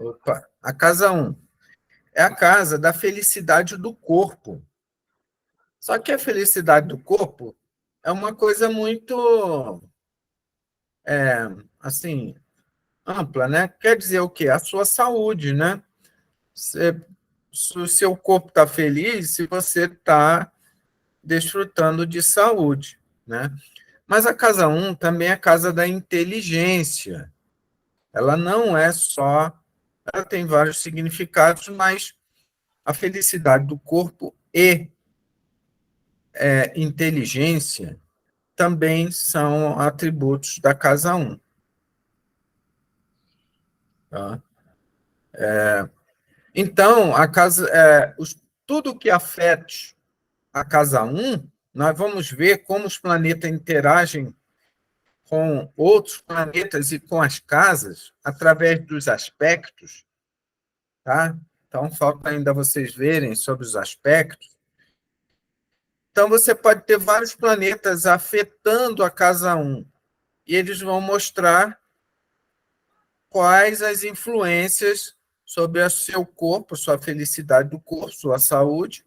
Opa, a casa um é a casa da felicidade do corpo. Só que a felicidade do corpo é uma coisa muito, assim, ampla, né? Quer dizer o quê? A sua saúde, né? Se o seu corpo está feliz, se você está desfrutando de saúde, né? Mas a casa um também é a casa da inteligência. Ela não é só, ela tem vários significados, mas a felicidade do corpo e inteligência também são atributos da casa um. Tá? Então, tudo que afete a casa um, nós vamos ver como os planetas interagem com outros planetas e com as casas através dos aspectos, tá? Então, falta ainda vocês verem sobre os aspectos. Então, você pode ter vários planetas afetando a casa um, e eles vão mostrar quais as influências sobre o seu corpo, sua felicidade do corpo, sua saúde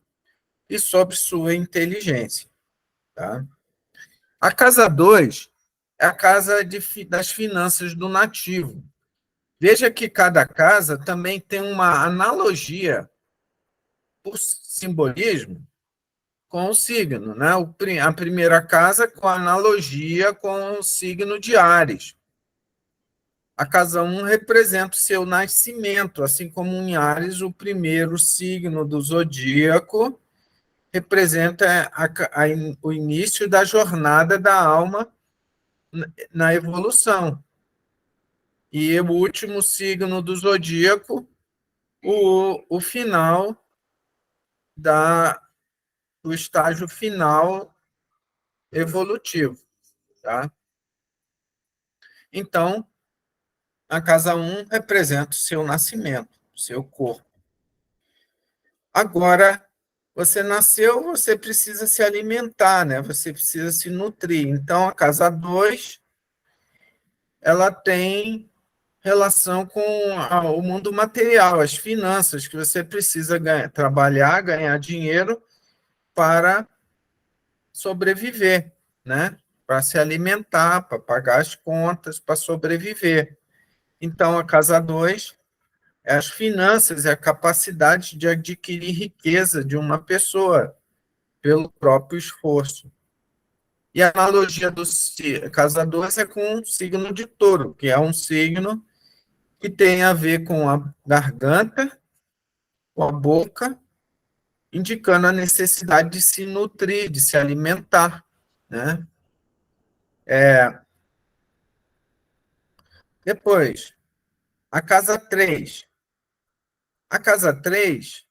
e sobre sua inteligência. Tá? A casa 2 é a casa das finanças do nativo. Veja que cada casa também tem uma analogia, por simbolismo, com o signo. Né? A primeira casa com analogia com o signo de Áries. A casa um representa o seu nascimento, assim como em Áries, o primeiro signo do zodíaco representa o início da jornada da alma na evolução. E o último signo do zodíaco, o final do estágio final evolutivo. Tá? Então, a casa um representa o seu nascimento, o seu corpo. Agora, você nasceu, você precisa se alimentar, né? Você precisa se nutrir. Então, a casa 2, ela tem relação com o mundo material, as finanças, que você precisa trabalhar, ganhar dinheiro para sobreviver, né? Para se alimentar, para pagar as contas, para sobreviver. Então, a casa 2 é as finanças, é a capacidade de adquirir riqueza de uma pessoa pelo próprio esforço. E a analogia do casa 2 é com o signo de touro, que é um signo que tem a ver com a garganta, com a boca, indicando a necessidade de se nutrir, de se alimentar. Né? Depois, a casa 3. A casa 3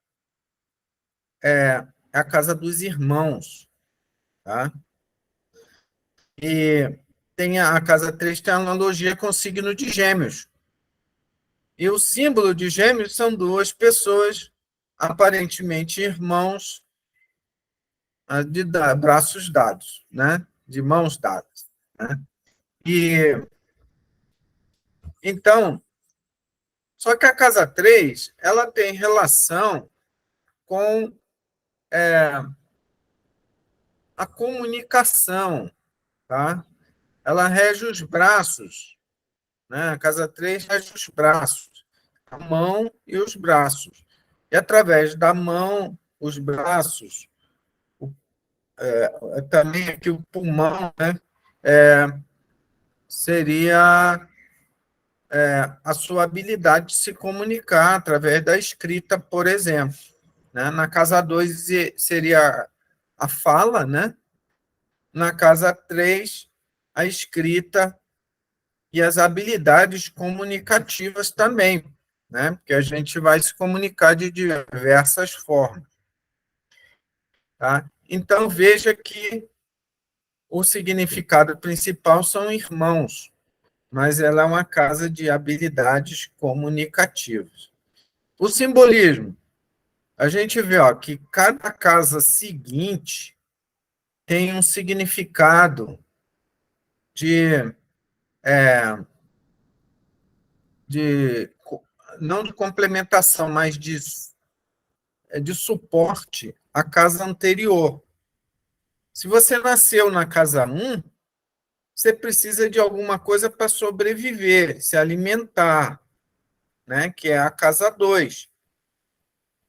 é a casa dos irmãos. Tá? E a casa 3 tem a analogia com o signo de Gêmeos. E o símbolo de Gêmeos são duas pessoas, aparentemente irmãos, de braços dados, né? De mãos dadas. Né? E então, só que a casa 3 ela tem relação com a comunicação, tá? Ela rege os braços, né? A casa 3 rege os braços, a mão e os braços. E através da mão, os braços, também aqui o pulmão, né? Seria a sua habilidade de se comunicar através da escrita, por exemplo. Né? Na casa 2 seria a fala, né? Na casa 3, a escrita e as habilidades comunicativas também, né? Porque a gente vai se comunicar de diversas formas. Tá? Então, veja que o significado principal são irmãos, mas ela é uma casa de habilidades comunicativas. O simbolismo. A gente vê que cada casa seguinte tem um significado de, de não de complementação, mas de suporte à casa anterior. Se você nasceu na casa 1, você precisa de alguma coisa para sobreviver, se alimentar, né? Que é a casa 2.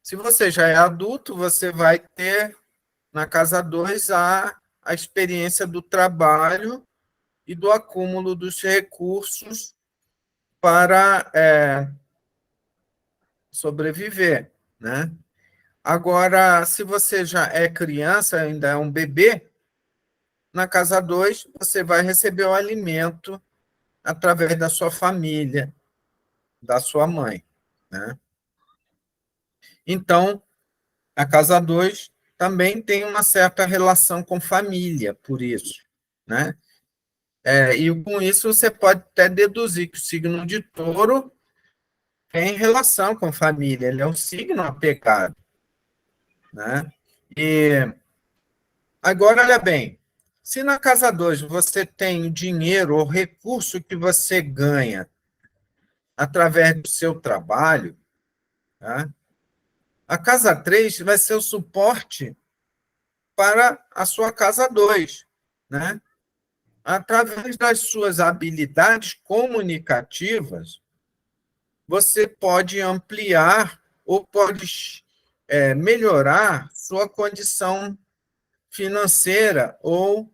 Se você já é adulto, você vai ter na casa 2 a experiência do trabalho e do acúmulo dos recursos para sobreviver, né? Agora, se você já é criança, ainda é um bebê, na casa 2 você vai receber o alimento através da sua família, da sua mãe, né? Então, a casa 2 também tem uma certa relação com família, por isso, né? E com isso você pode até deduzir que o signo de touro tem relação com família, ele é um signo apegado, né? E agora, olha bem, se na casa 2 você tem dinheiro ou recurso que você ganha através do seu trabalho, tá? A casa 3 vai ser o suporte para a sua casa 2, né? Através das suas habilidades comunicativas, você pode ampliar ou pode melhorar sua condição financeira ou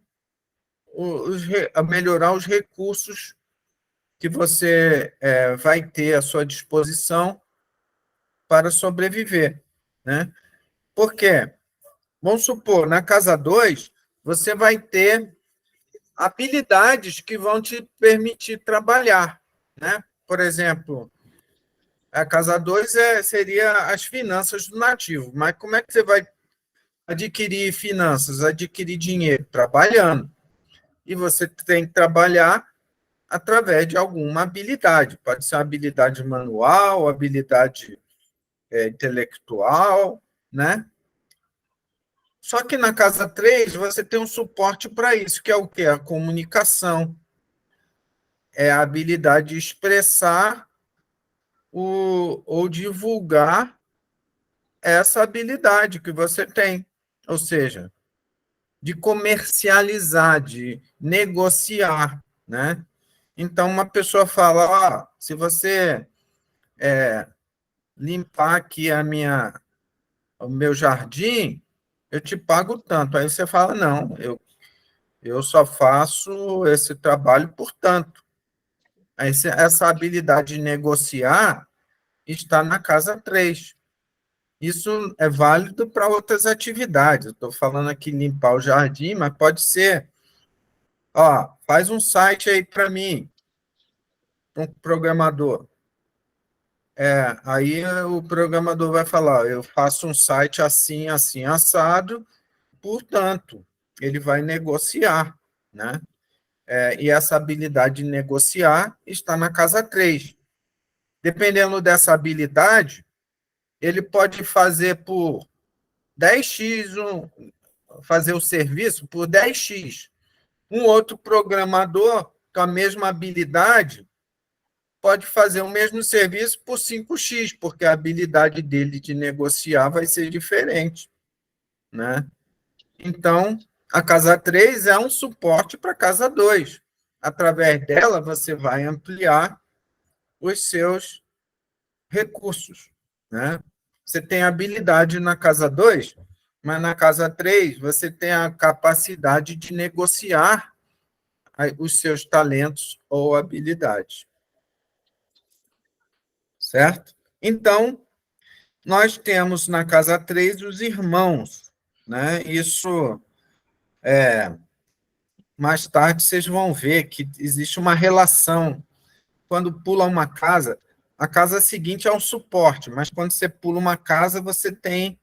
melhorar os recursos que você vai ter à sua disposição para sobreviver, né? Por quê? Vamos supor, na casa 2, você vai ter habilidades que vão te permitir trabalhar, né? Por exemplo, a casa 2 seria as finanças do nativo, mas como é que você vai adquirir finanças, adquirir dinheiro? Trabalhando. E você tem que trabalhar através de alguma habilidade. Pode ser habilidade manual, habilidade intelectual, né? Só que na casa 3 você tem um suporte para isso, que é o quê? A comunicação. É a habilidade de expressar ou divulgar essa habilidade que você tem. Ou seja, de comercializar, de negociar, né? Então, uma pessoa fala, se você limpar aqui o meu jardim, eu te pago tanto. Aí você fala, não, eu só faço esse trabalho por tanto. Aí essa habilidade de negociar está na casa 3. Isso é válido para outras atividades. Estou falando aqui limpar o jardim, mas pode ser, faz um site aí para mim, um programador. Aí o programador vai falar, eu faço um site assim, assim, assado, portanto, ele vai negociar, né? E essa habilidade de negociar está na casa 3. Dependendo dessa habilidade, ele pode fazer por 10x, fazer o serviço por 10x. Um outro programador com a mesma habilidade pode fazer o mesmo serviço por 5x, porque a habilidade dele de negociar vai ser diferente, né? Então, a casa 3 é um suporte para a casa 2. Através dela, você vai ampliar os seus recursos, né? Você tem habilidade na casa 2, mas na casa 3 você tem a capacidade de negociar os seus talentos ou habilidades, certo? Então, nós temos na casa 3 os irmãos, né? Isso, mais tarde, vocês vão ver que existe uma relação. Quando pula uma casa, a casa seguinte é um suporte, mas quando você pula uma casa, você tem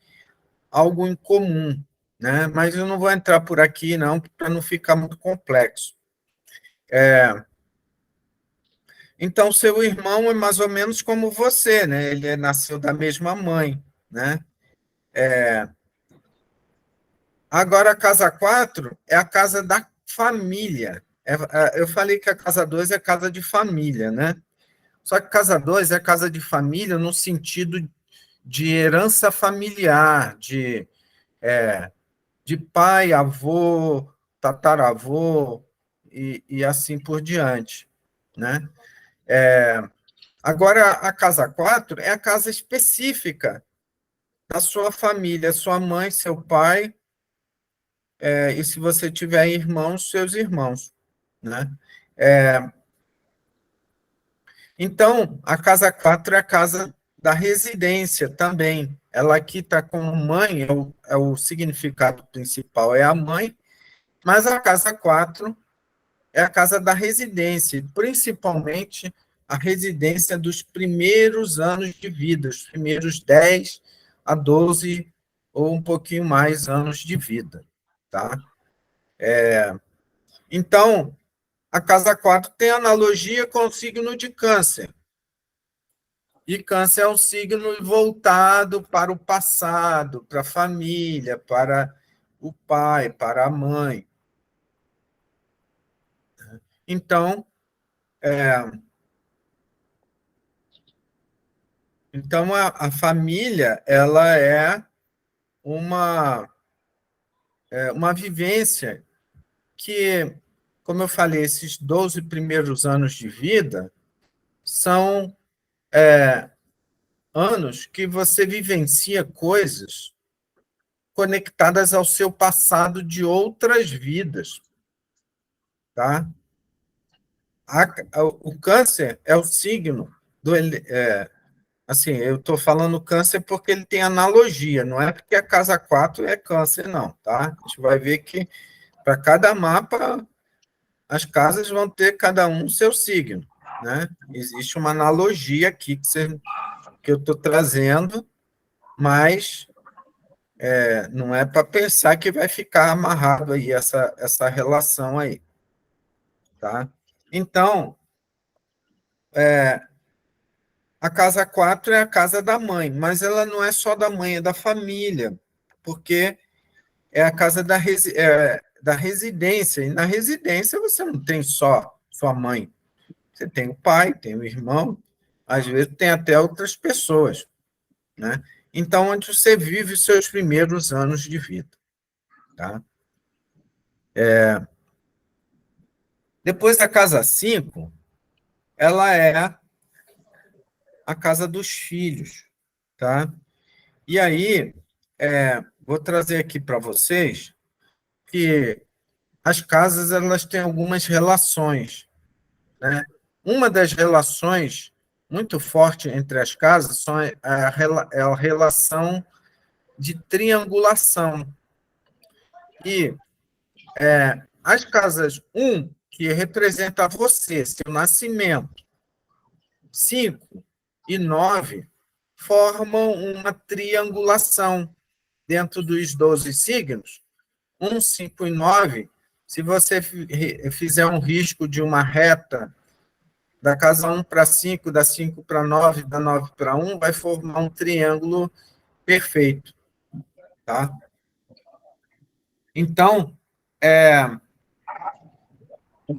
algo em comum, né? Mas eu não vou entrar por aqui, não, para não ficar muito complexo. Então, seu irmão é mais ou menos como você, né? Ele nasceu da mesma mãe, né? Agora, a casa 4 é a casa da família. Eu falei que a casa 2 é a casa de família, né? Só que casa 2 é casa de família no sentido de herança familiar, de pai, avô, tataravô e assim por diante, né? Agora, a casa 4 é a casa específica da sua família, sua mãe, seu pai, e se você tiver irmãos, seus irmãos, né? Então, a casa 4 é a casa da residência também. Ela aqui está como mãe, é o significado principal, é a mãe, mas a casa 4 é a casa da residência, principalmente a residência dos primeiros anos de vida, os primeiros 10 a 12 ou um pouquinho mais anos de vida, tá? Então, a casa 4 tem analogia com o signo de Câncer. E Câncer é um signo voltado para o passado, para a família, para o pai, para a mãe. Então, a família ela é uma vivência que, como eu falei, esses 12 primeiros anos de vida são anos que você vivencia coisas conectadas ao seu passado de outras vidas, tá? O câncer é o signo do... assim, eu estou falando câncer porque ele tem analogia, não é porque a casa 4 é câncer, não, tá? A gente vai ver que para cada mapa, as casas vão ter cada um seu signo, né? Existe uma analogia aqui que eu estou trazendo, mas não é para pensar que vai ficar amarrado aí essa relação aí, tá? Então, a casa 4 é a casa da mãe, mas ela não é só da mãe, é da família, porque é a casa da residência, e na residência você não tem só sua mãe, você tem o pai, tem o irmão, às vezes tem até outras pessoas, né? Então, onde você vive os seus primeiros anos de vida, tá? Depois da casa 5, ela é a casa dos filhos, tá? E aí, vou trazer aqui para vocês que as casas elas têm algumas relações, né? Uma das relações muito forte entre as casas é a relação de triangulação. E as casas 1, que representa você, seu nascimento, 5 e 9 formam uma triangulação dentro dos 12 signos. 1, 5 e 9, se você fizer um risco de uma reta da casa 1 para 5, da 5 para 9, da 9 para 1, vai formar um triângulo perfeito. Tá? Então,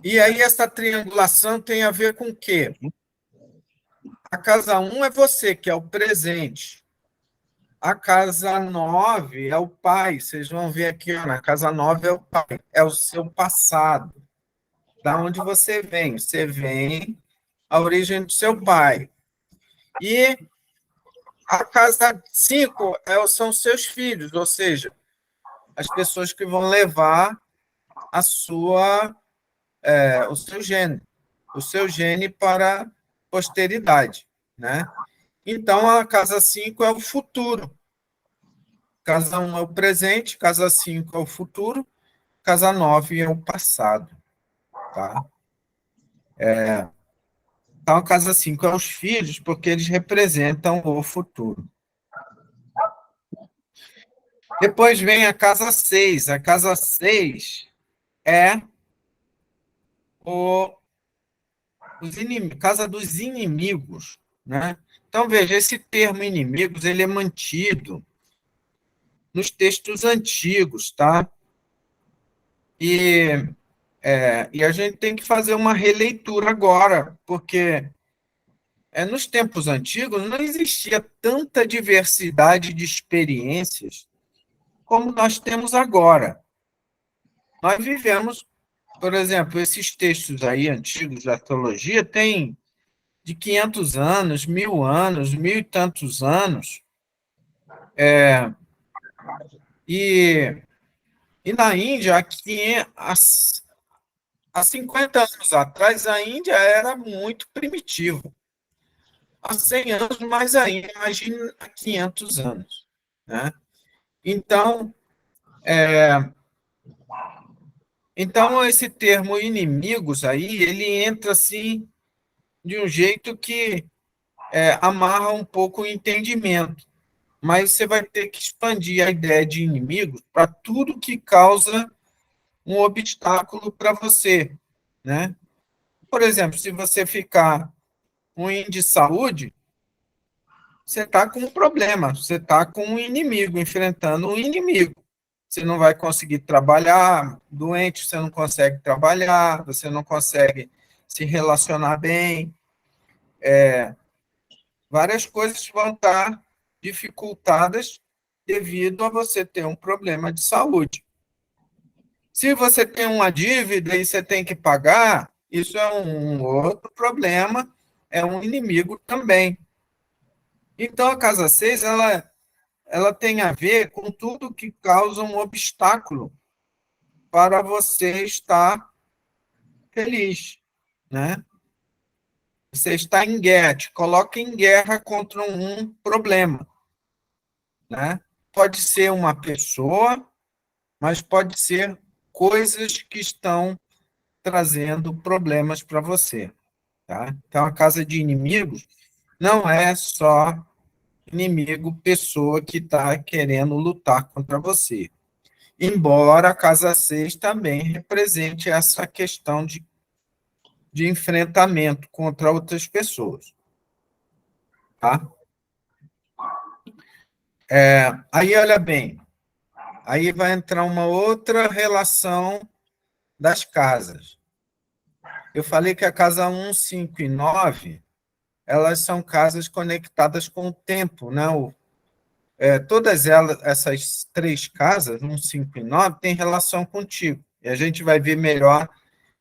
e aí essa triangulação tem a ver com o quê? A casa 1 é você, que é o presente. A casa 9 é o pai. Vocês vão ver aqui, ó, na casa 9 é o pai, é o seu passado. Da onde você vem? Você vem a origem do seu pai. E a casa 5 são seus filhos, ou seja, as pessoas que vão levar o seu gene para a posteridade, né? Então, a casa 5 é o futuro. Casa 1 é o presente, casa 5 é o futuro, casa 9 é o passado, tá? Então, a casa 5 é os filhos, porque eles representam o futuro. Depois vem a casa 6. A casa 6 é casa dos inimigos, né? Então, veja, esse termo inimigos ele é mantido nos textos antigos, tá? E a gente tem que fazer uma releitura agora, porque nos tempos antigos não existia tanta diversidade de experiências como nós temos agora. Nós vivemos, por exemplo, esses textos aí antigos da teologia têm de 500 anos, 1000 anos, mil e tantos anos, e, e na Índia, há 50 anos atrás, a Índia era muito primitivo. Há 100 anos, mais ainda, imagine há 500 anos. Né? Então, esse termo inimigos aí, ele entra assim de um jeito que amarra um pouco o entendimento. Mas você vai ter que expandir a ideia de inimigos para tudo que causa um obstáculo para você. Né? Por exemplo, se você ficar ruim de saúde, você está com um problema, você está com um inimigo, enfrentando um inimigo. Você não vai conseguir trabalhar, doente, você não consegue trabalhar, você não consegue se relacionar bem. Várias coisas vão estar dificultadas devido a você ter um problema de saúde. Se você tem uma dívida e você tem que pagar, isso é um outro problema, é um inimigo também. Então, a casa 6, ela tem a ver com tudo que causa um obstáculo para você estar feliz, né? Você está em guerra, te coloca em guerra contra um problema, né? Pode ser uma pessoa, mas pode ser coisas que estão trazendo problemas para você, tá? Então, a casa de inimigos não é só inimigo, pessoa que está querendo lutar contra você. Embora a casa 6 também represente essa questão de enfrentamento contra outras pessoas. Tá? Aí, olha bem, aí vai entrar uma outra relação das casas. Eu falei que a casa 1, 5 e 9, elas são casas conectadas com o tempo, né? Todas elas, essas três casas, 1, 5 e 9, têm relação contigo. E a gente vai ver melhor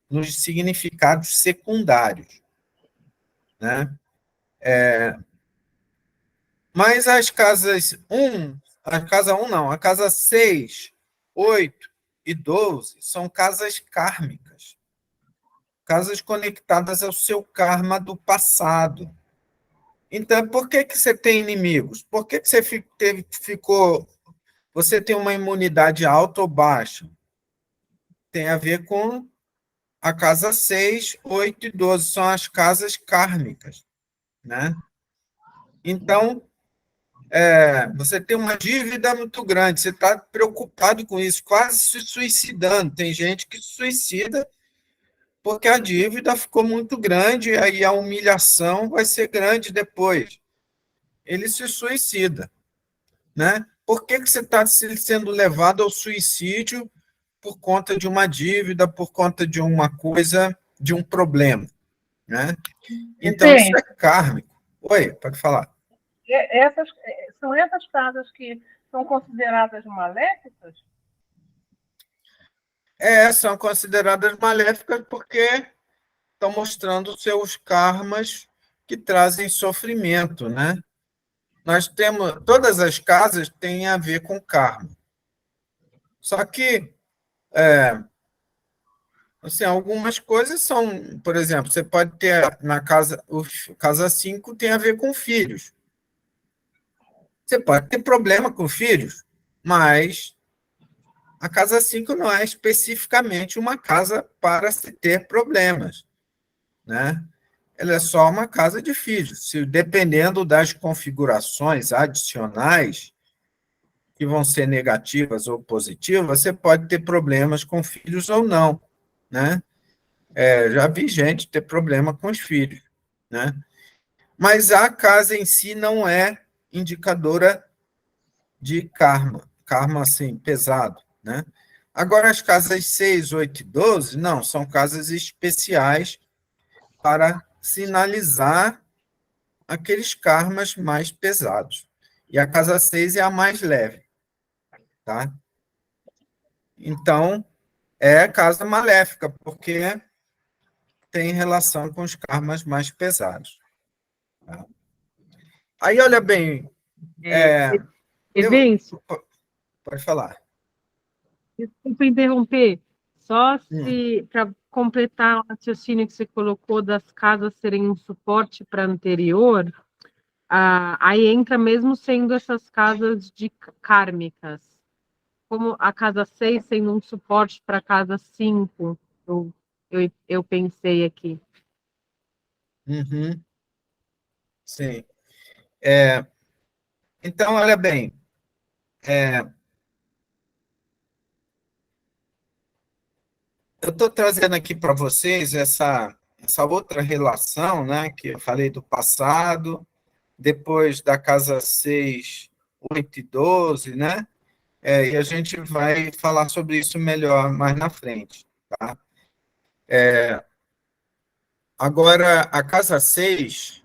nos significados secundários. Né? Mas a casa 1 não, a casa 6, 8 e 12 são casas kármicas, casas conectadas ao seu karma do passado. Então, por que você tem inimigos? Por que você tem uma imunidade alta ou baixa? Tem a ver com a casa 6, 8 e 12, são as casas kármicas. Né? Então, você tem uma dívida muito grande, você está preocupado com isso, quase se suicidando. Tem gente que se suicida porque a dívida ficou muito grande, e aí a humilhação vai ser grande depois. Ele se suicida. Né? Por que você está sendo levado ao suicídio por conta de uma dívida, por conta de uma coisa, de um problema? Né? Então, isso é kármico. Oi, pode falar. São essas casas que são consideradas maléficas? São consideradas maléficas porque estão mostrando seus karmas que trazem sofrimento, né? Nós temos, todas as casas têm a ver com karma. Só que, assim, algumas coisas são, por exemplo, você pode ter na casa 5 tem a ver com filhos. Você pode ter problema com filhos, mas a casa 5 não é especificamente uma casa para se ter problemas, né? Ela é só uma casa de filhos. Se, dependendo das configurações adicionais, que vão ser negativas ou positivas, você pode ter problemas com filhos ou não, né? Já vi gente ter problema com os filhos, né? Mas a casa em si não é indicadora de karma assim, pesado, né? Agora, as casas 6, 8 e 12, não, são casas especiais para sinalizar aqueles karmas mais pesados. E a casa 6 é a mais leve, tá? Então, é casa maléfica, porque tem relação com os karmas mais pesados. Tá? Aí, olha bem, eu, Evencio, pode falar. desculpa interromper, só Hum. se para completar o raciocínio que você colocou das casas serem um suporte para anterior, aí entra mesmo sendo essas casas de kármicas, como a casa 6 sendo um suporte para a casa 5, eu pensei aqui. Uhum. Sim. Então, olha bem, eu estou trazendo aqui para vocês essa outra relação, né, que eu falei do passado, depois da casa 6, 8 e 12, né? E a gente vai falar sobre isso melhor mais na frente, tá? Agora, a casa 6,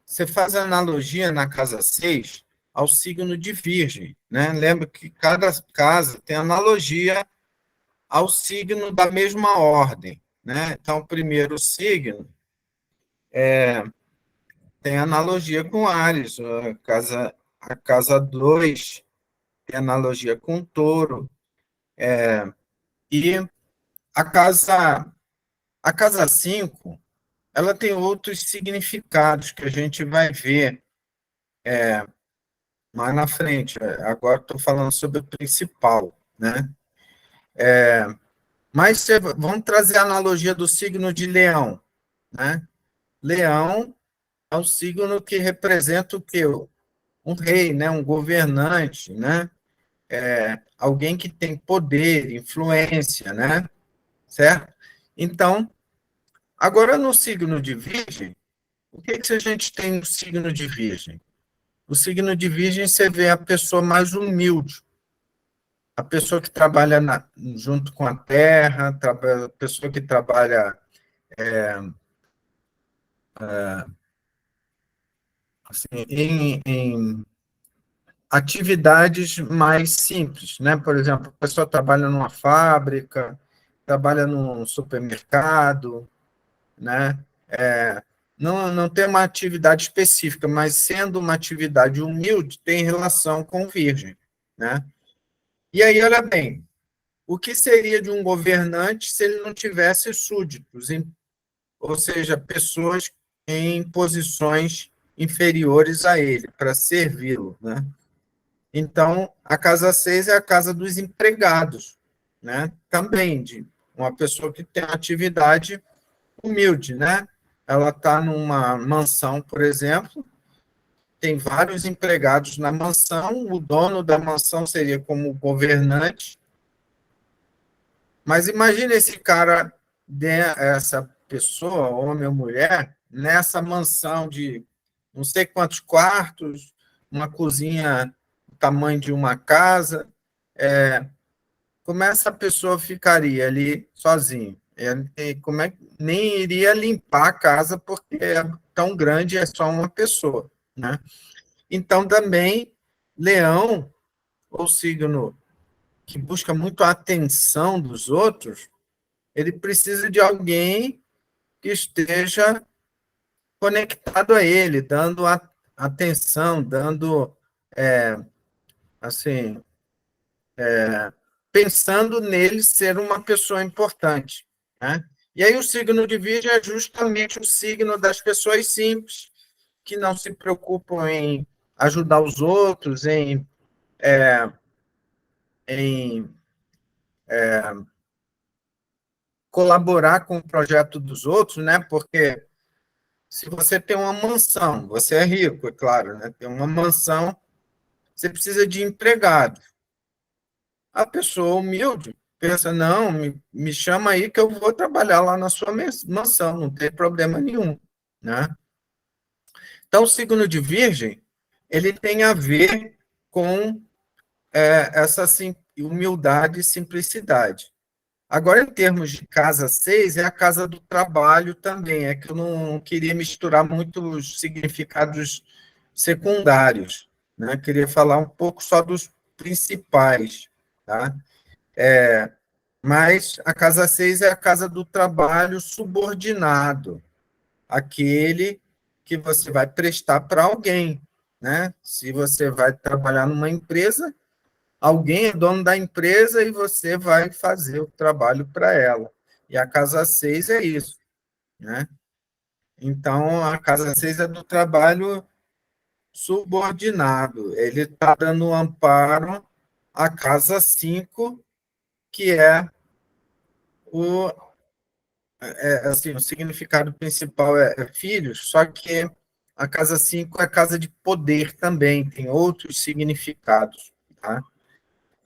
você faz analogia na casa 6 ao signo de Virgem, né? Lembra que cada casa tem analogia ao signo da mesma ordem, né? Então, o primeiro signo tem analogia com Áries, a casa 2 tem analogia com Touro, e a a casa 5 ela tem outros significados que a gente vai ver mais na frente. Agora estou falando sobre o principal, né? Mas vamos trazer a analogia do signo de Leão, né? Leão é um signo que representa o quê? Um rei, né? Um governante, né? Alguém que tem poder, influência, né? Certo? Então, agora no signo de Virgem, o que a gente tem no signo de Virgem? O signo de Virgem, você vê a pessoa mais humilde, a pessoa que trabalha junto com a terra, a pessoa que trabalha assim, em atividades mais simples, né? Por exemplo, a pessoa trabalha numa fábrica, trabalha num supermercado, né? Não tem uma atividade específica, mas sendo uma atividade humilde, tem relação com virgem, né? E aí, olha bem, o que seria de um governante se ele não tivesse súditos, ou seja, pessoas em posições inferiores a ele, para servi-lo, né? Então, a casa 6 é a casa dos empregados, né? Também de uma pessoa que tem atividade humilde, né? Ela está numa mansão, por exemplo, tem vários empregados na mansão, o dono da mansão seria como governante, mas imagine esse cara, essa pessoa, homem ou mulher, nessa mansão de não sei quantos quartos, uma cozinha do tamanho de uma casa, como essa pessoa ficaria ali sozinho? Como é que nem iria limpar a casa porque é tão grande, é só uma pessoa, né? Então também Leão, ou signo que busca muito a atenção dos outros, ele precisa de alguém que esteja conectado a ele, dando atenção, dando assim, pensando nele ser uma pessoa importante, né? E aí o signo de Virgem é justamente o signo das pessoas simples, que não se preocupam em ajudar os outros, em colaborar com o projeto dos outros, né? Porque se você tem uma mansão, você é rico, é claro, né? Tem uma mansão, você precisa de empregado. A pessoa humilde pensa, não, me chama aí que eu vou trabalhar lá na sua mansão, não tem problema nenhum, né? Então, o signo de Virgem, ele tem a ver com essa humildade e simplicidade. Agora, em termos de casa 6, é a casa do trabalho também. É que eu não queria misturar muitos significados secundários, né? Queria falar um pouco só dos principais, tá? Mas a casa 6 é a casa do trabalho subordinado, aquele que você vai prestar para alguém, né? Se você vai trabalhar numa empresa, alguém é dono da empresa e você vai fazer o trabalho para ela. E a casa 6 é isso, né? Então, a casa 6 é do trabalho subordinado. Ele está dando amparo à casa 5, que é o, assim, o significado principal é filhos, só que a casa 5 é a casa de poder também, tem outros significados, tá?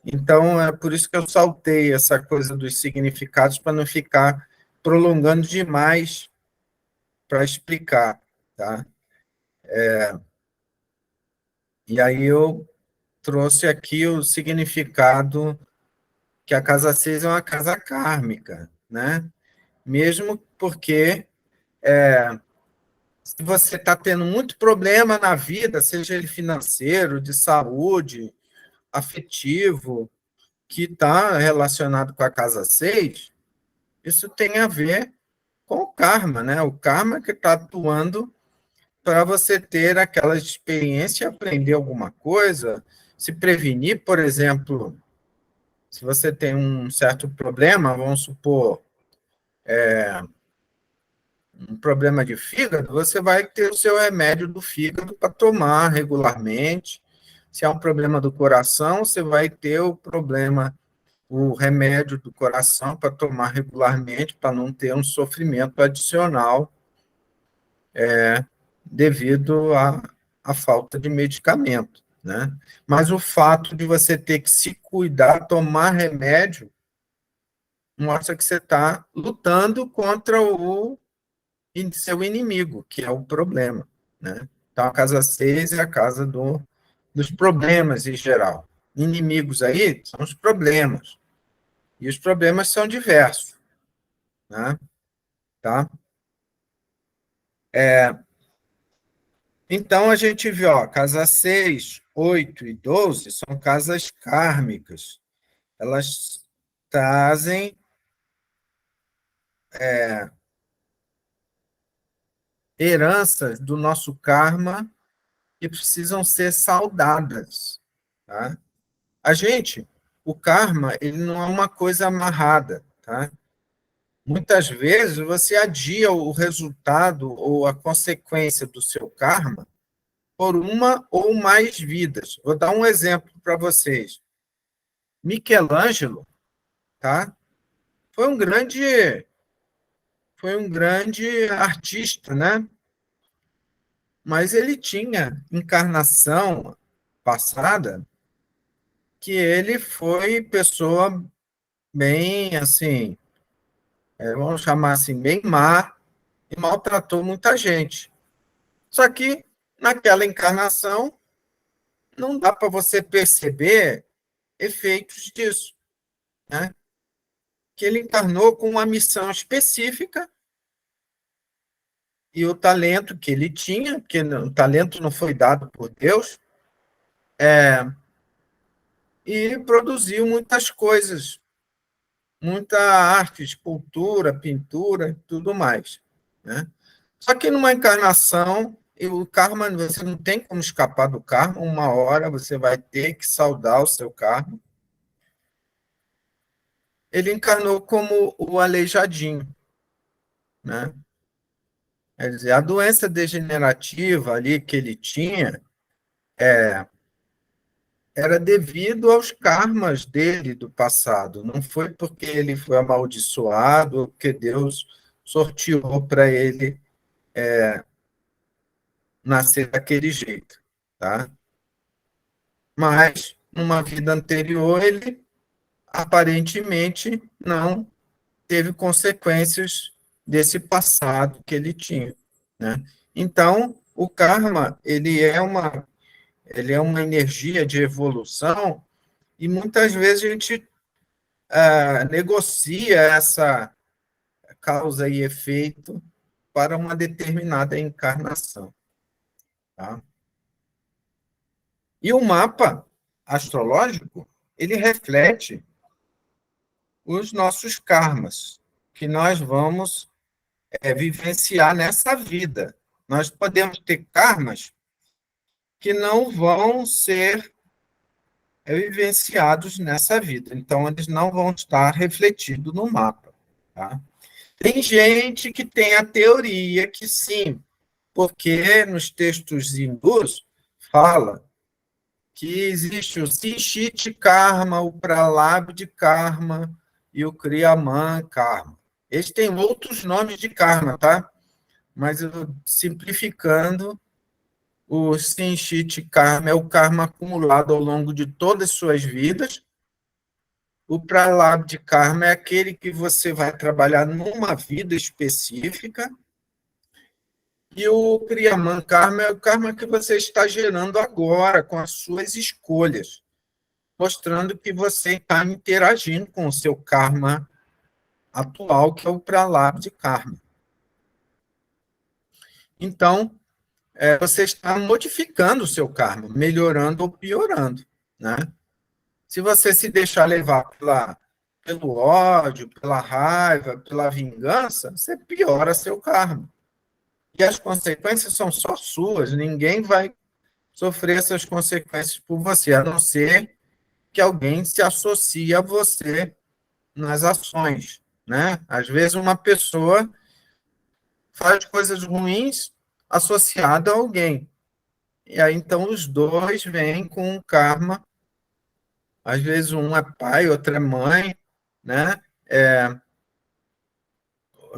Então, é por isso que eu saltei essa coisa dos significados, para não ficar prolongando demais para explicar, tá? E aí eu trouxe aqui o significado que a casa 6 é uma casa kármica, né? Mesmo porque se você está tendo muito problema na vida, seja ele financeiro, de saúde, afetivo, que está relacionado com a casa 6, isso tem a ver com o karma, né? O karma que está atuando para você ter aquela experiência, aprender alguma coisa, se prevenir, por exemplo, se você tem um certo problema, vamos supor, um problema de fígado, você vai ter o seu remédio do fígado para tomar regularmente. Se é um problema do coração, você vai ter o remédio do coração para tomar regularmente, para não ter um sofrimento adicional devido à falta de medicamento, né? Mas o fato de você ter que se cuidar, tomar remédio, mostra que você está lutando contra o seu inimigo, que é o problema, né? Então, a casa 6 é a casa dos problemas em geral. Inimigos aí são os problemas. E os problemas são diversos, né? Tá? Então, a gente vê, ó, casa 6, 8 e 12 são casas kármicas. Elas trazem heranças do nosso karma que precisam ser saudadas, tá? O karma, ele não é uma coisa amarrada, tá? Muitas vezes você adia o resultado ou a consequência do seu karma por uma ou mais vidas. Vou dar um exemplo para vocês. Michelangelo, tá? Foi um grande, foi um grande artista, né? Mas ele tinha encarnação passada que ele foi pessoa bem, assim, vamos chamar assim, bem má, e maltratou muita gente. Só que naquela encarnação não dá para você perceber efeitos disso, né? Que ele encarnou com uma missão específica e o talento que ele tinha, porque o talento não foi dado por Deus, e produziu muitas coisas, muita arte, escultura, pintura, tudo mais, né? Só que numa encarnação, o karma, você não tem como escapar do karma, uma hora você vai ter que saldar o seu karma. Ele encarnou como o aleijadinho, né? Quer dizer, a doença degenerativa ali que ele tinha era devido aos karmas dele do passado, não foi porque ele foi amaldiçoado ou porque Deus sorteou para ele nascer daquele jeito, tá? Mas, numa vida anterior, ele aparentemente não teve consequências desse passado que ele tinha, né? Então, o karma, ele é uma energia de evolução e muitas vezes a gente negocia essa causa e efeito para uma determinada encarnação. Tá? E o mapa astrológico, ele reflete os nossos karmas, que nós vamos vivenciar nessa vida. Nós podemos ter karmas que não vão ser vivenciados nessa vida. Então, eles não vão estar refletidos no mapa. Tá? Tem gente que tem a teoria que sim, porque nos textos hindus fala que existe o Sinchit Karma, o Pralabdha Karma e o Kriyaman Karma. Eles têm outros nomes de karma, tá? Mas eu, simplificando, o Sinchit Karma é o karma acumulado ao longo de todas as suas vidas. O Pralabdha Karma é aquele que você vai trabalhar numa vida específica. E o Kriyaman Karma é o karma que você está gerando agora com as suas escolhas, mostrando que você está interagindo com o seu karma atual, que é o Pralabdha Karma. Então, você está modificando o seu karma, melhorando ou piorando. Né? Se você se deixar levar pelo ódio, pela raiva, pela vingança, você piora seu karma. E as consequências são só suas, ninguém vai sofrer essas consequências por você, a não ser que alguém se associe a você nas ações. Né? Às vezes uma pessoa faz coisas ruins associada a alguém. E aí, então, os dois vêm com um karma. Às vezes um é pai, outro é mãe, né?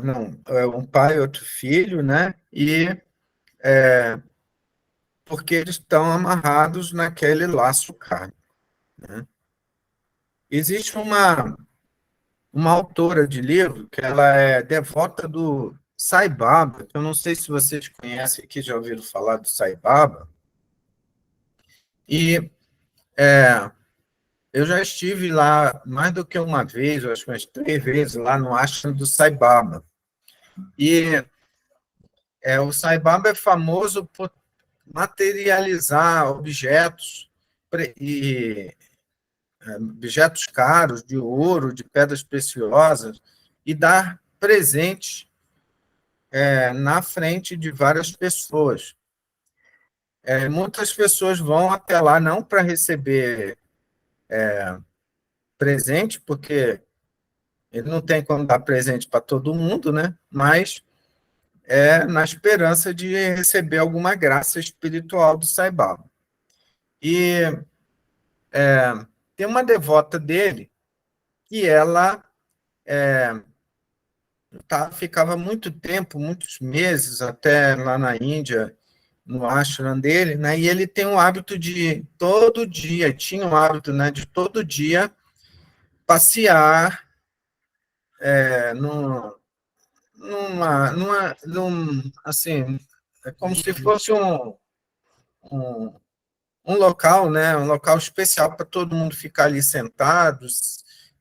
Não, é um pai, outro filho, né? E porque eles estão amarrados naquele laço kármico. Né? Existe uma autora de livro que ela é devota do Sai Baba, que eu não sei se vocês conhecem aqui, já ouviram falar do Sai Baba, e eu já estive lá mais do que uma vez, acho que umas 3 vezes, lá no ashram do Sai Baba. E o Sai Baba é famoso por materializar objetos objetos caros, de ouro, de pedras preciosas, e dar presentes na frente de várias pessoas. Muitas pessoas vão até lá não para receber presente, porque ele não tem como dar presente para todo mundo, né? Mas na esperança de receber alguma graça espiritual do Sai Baba. E tem uma devota dele que ela ficava muito tempo, muitos meses, até lá na Índia, no ashram dele, né? E ele tem o hábito de todo dia, tinha o hábito, né, de todo dia passear assim, é como se fosse um local, né, um local especial para todo mundo ficar ali sentado,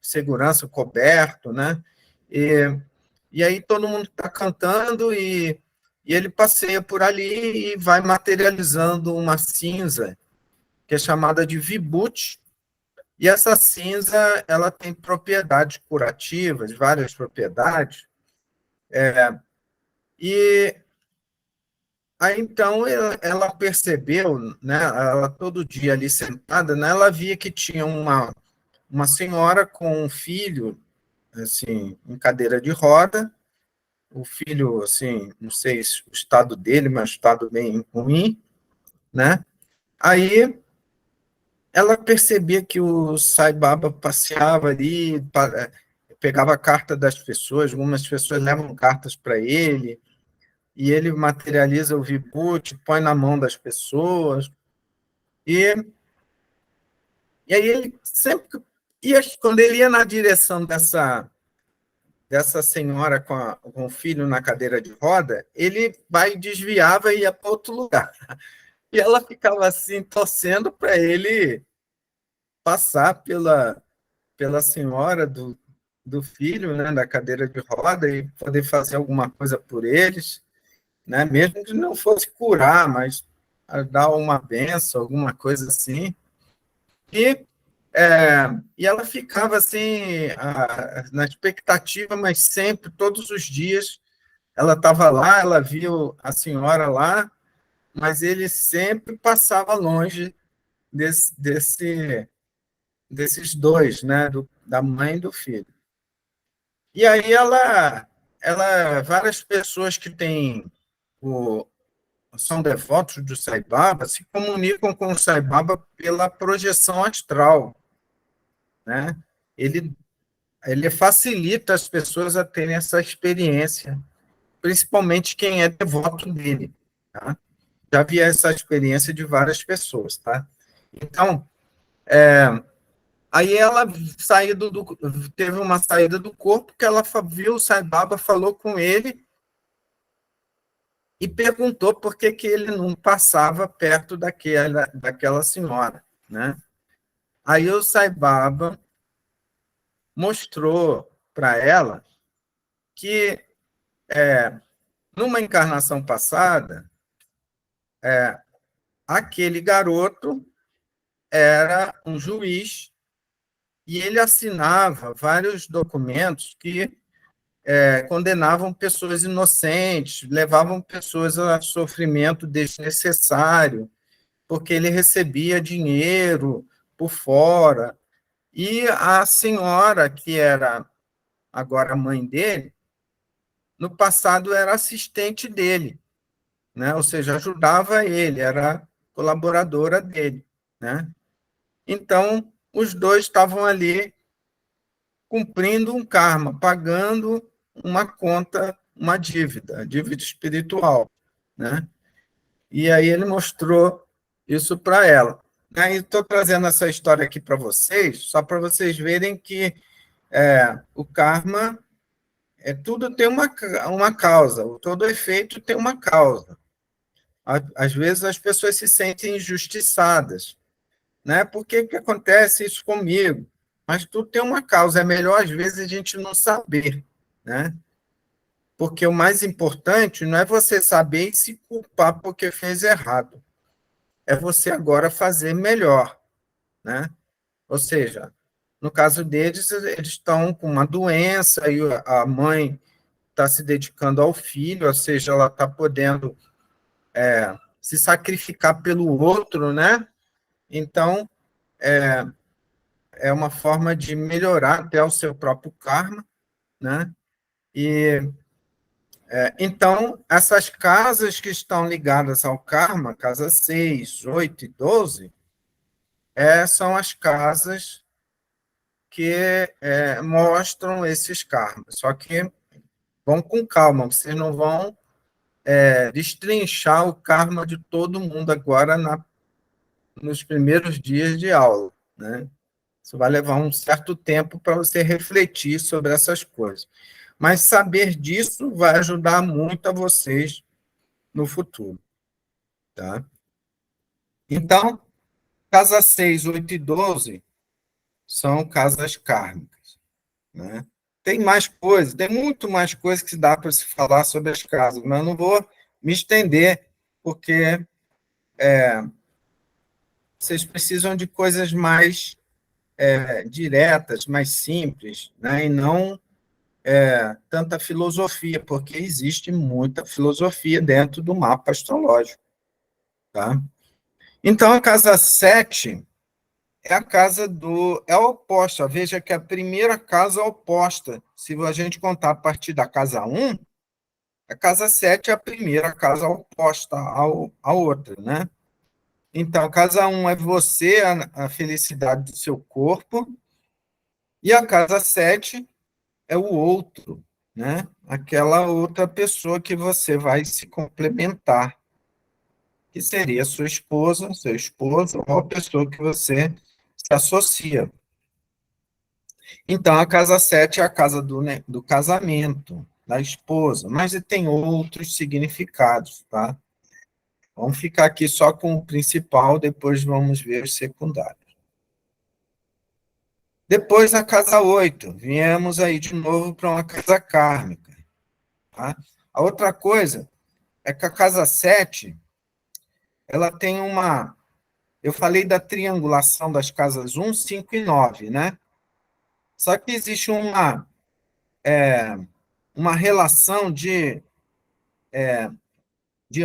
segurança coberto, né? E aí todo mundo está cantando e ele passeia por ali e vai materializando uma cinza que é chamada de vibhuti. E essa cinza ela tem propriedades curativas, várias propriedades. E aí então ela percebeu, né? Ela todo dia ali sentada, né? Ela via que tinha uma senhora com um filho assim em cadeira de roda. O filho, assim, não sei o estado dele, mas estado bem ruim, né? Aí ela percebia que o Sai Baba passeava ali, pegava a carta das pessoas, algumas pessoas levam cartas para ele, e ele materializa o vibhuti, põe na mão das pessoas, e aí ele sempre ia, quando ele ia na direção dessa senhora com o filho na cadeira de roda, ele desviava e ia para outro lugar. E ela ficava assim, torcendo para ele passar pela senhora do filho, né, da cadeira de roda, e poder fazer alguma coisa por eles, né, mesmo que não fosse curar, mas dar uma benção, alguma coisa assim. E, e ela ficava assim, na expectativa, mas sempre, todos os dias, ela estava lá, ela viu a senhora lá, mas ele sempre passava longe desses dois, né, da mãe e do filho. E aí várias pessoas que são devotos do Sai Baba se comunicam com o Sai Baba pela projeção astral, né? Ele facilita as pessoas a terem essa experiência, principalmente quem é devoto dele, tá? Já vi essa experiência de várias pessoas, tá? Então, aí ela teve uma saída do corpo que ela viu o Sai Baba, falou com ele e perguntou por que ele não passava perto daquela senhora, né? Aí o Sai Baba mostrou para ela que, numa encarnação passada, aquele garoto era um juiz e ele assinava vários documentos que condenavam pessoas inocentes, levavam pessoas a sofrimento desnecessário, porque ele recebia dinheiro por fora. E a senhora, que era agora a mãe dele, no passado era assistente dele, né? Ou seja, ajudava ele, era colaboradora dele, né? Então, os dois estavam ali cumprindo um karma, pagando uma conta, uma dívida espiritual, né? E aí ele mostrou isso para ela. Aí estou trazendo essa história aqui para vocês, só para vocês verem que o karma tudo tem uma causa, todo efeito tem uma causa. Às vezes as pessoas se sentem injustiçadas, né? Por que acontece isso comigo? Mas tudo tem uma causa, é melhor às vezes a gente não saber, né? Porque o mais importante não é você saber e se culpar porque fez errado, é você agora fazer melhor, né? Ou seja, no caso deles, eles estão com uma doença e a mãe está se dedicando ao filho, ou seja, ela está podendo se sacrificar pelo outro, né? Então, é uma forma de melhorar até o seu próprio karma, né? E então, essas casas que estão ligadas ao karma, casa 6, 8 e 12, são as casas que mostram esses karmas. Só que vão com calma, vocês não vão destrinchar o karma de todo mundo agora nos primeiros dias de aula, né? Isso vai levar um certo tempo para você refletir sobre essas coisas. Mas saber disso vai ajudar muito a vocês no futuro, tá? Então, casa 6, 8 e 12 são casas kármicas, né? Tem mais coisas, tem muito mais coisas que dá para se falar sobre as casas, mas eu não vou me estender, porque vocês precisam de coisas mais diretas, mais simples, né? E não tanta filosofia, porque existe muita filosofia dentro do mapa astrológico, tá? Então, a casa 7 é a casa é oposta. Veja que a primeira casa é oposta. Se a gente contar a partir da casa 1, a casa 7 é a primeira casa oposta à outra, né? Então, a casa 1 é você, a felicidade do seu corpo, e a casa 7 é o outro, né? Aquela outra pessoa que você vai se complementar, que seria sua esposa, seu esposo, ou a pessoa que você se associa. Então, a casa 7 é a casa do casamento, da esposa, mas tem outros significados, tá? Vamos ficar aqui só com o principal, depois vamos ver os secundários. Depois, a casa 8, viemos aí de novo para uma casa kármica. Tá? A outra coisa é que a casa 7, ela tem uma... Eu falei da triangulação das casas 1, 5 e 9, né? Só que existe uma relação de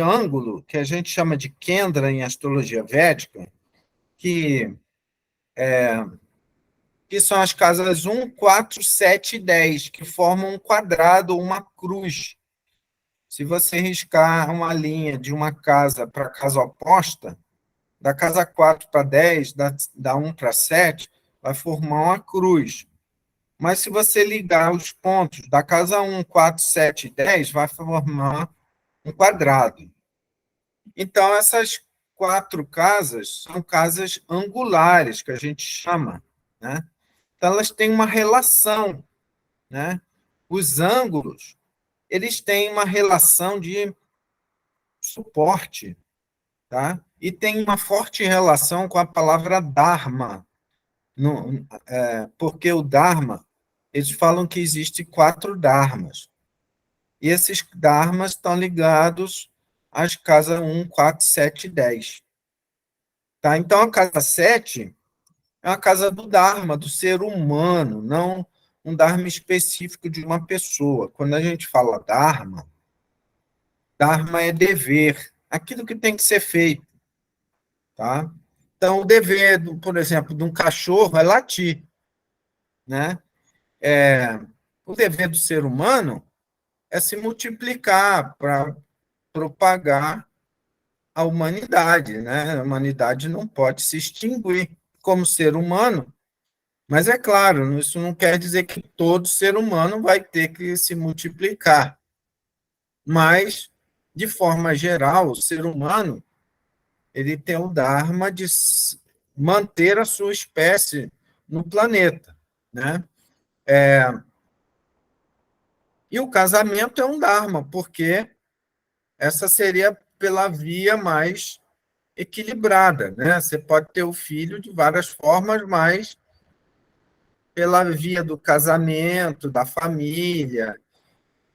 ângulo, que a gente chama de Kendra em astrologia védica, que, que são as casas 1, 4, 7 e 10, que formam um quadrado ou uma cruz. Se você riscar uma linha de uma casa para a casa oposta, da casa 4 para 10, da 1 para 7, vai formar uma cruz. Mas se você ligar os pontos da casa 1, 4, 7 e 10, vai formar um quadrado. Então, essas 4 casas são casas angulares, que a gente chama, né? Então, elas têm uma relação, né? Os ângulos, eles têm uma relação de suporte, tá? E tem uma forte relação com a palavra Dharma, porque o Dharma, eles falam que existem 4 Dharmas, e esses Dharmas estão ligados às casas 1, 4, 7 e 10. Tá? Então, a casa 7 é a casa do Dharma, do ser humano, não um Dharma específico de uma pessoa. Quando a gente fala Dharma, Dharma é dever, aquilo que tem que ser feito. Tá? Então, o dever, por exemplo, de um cachorro é latir. Né? O dever do ser humano é se multiplicar para propagar a humanidade. Né? A humanidade não pode se extinguir como ser humano, mas é claro, isso não quer dizer que todo ser humano vai ter que se multiplicar. Mas, de forma geral, o ser humano ele tem o Dharma de manter a sua espécie no planeta. Né? E o casamento é um Dharma, porque essa seria pela via mais equilibrada. Né? Você pode ter o filho de várias formas, mas pela via do casamento, da família,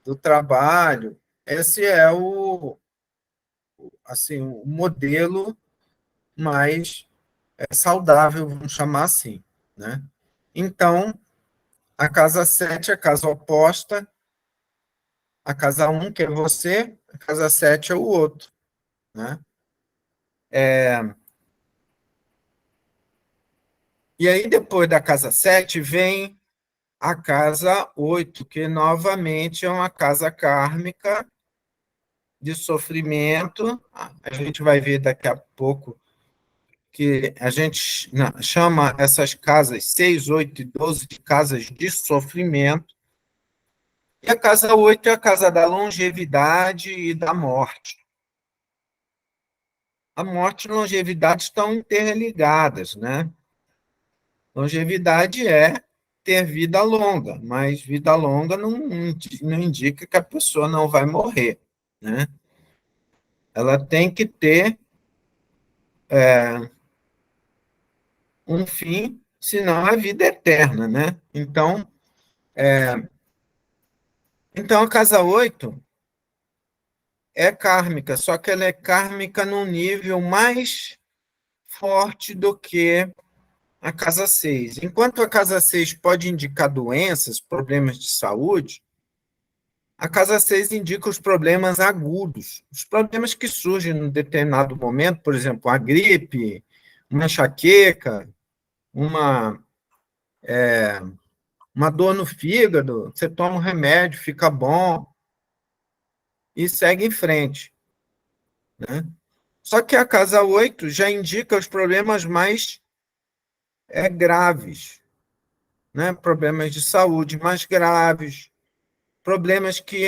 do trabalho, esse é o modelo mais saudável, vamos chamar assim. Né? Então, a casa 7 é a casa oposta, a casa 1, que é você, a casa 7 é o outro. Né? E aí, depois da casa 7, vem a casa 8, que novamente é uma casa kármica de sofrimento. A gente vai ver daqui a pouco que a gente chama essas casas 6, 8 e 12 de casas de sofrimento. E a casa 8 é a casa da longevidade e da morte. A morte e a longevidade estão interligadas, né? Longevidade é ter vida longa, mas vida longa não indica que a pessoa não vai morrer, né? Ela tem que ter um fim, senão a vida é eterna, né? Então a casa 8 é kármica, só que ela é kármica num nível mais forte do que a casa 6. Enquanto a casa 6 pode indicar doenças, problemas de saúde, a casa 6 indica os problemas agudos, os problemas que surgem num determinado momento, por exemplo, a gripe, uma enxaqueca, uma dor no fígado, você toma um remédio, fica bom e segue em frente. Né? Só que a casa 8 já indica os problemas mais graves, né? Problemas de saúde mais graves, problemas que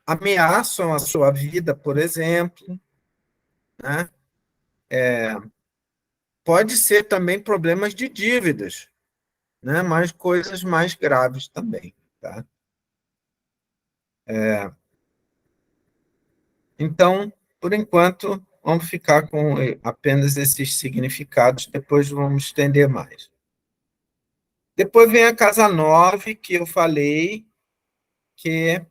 ameaçam a sua vida, por exemplo. Né? Pode ser também problemas de dívidas, né? Mas coisas mais graves também. Tá? Então, por enquanto, vamos ficar com apenas esses significados, depois vamos estender mais. Depois vem a casa 9, que eu falei, que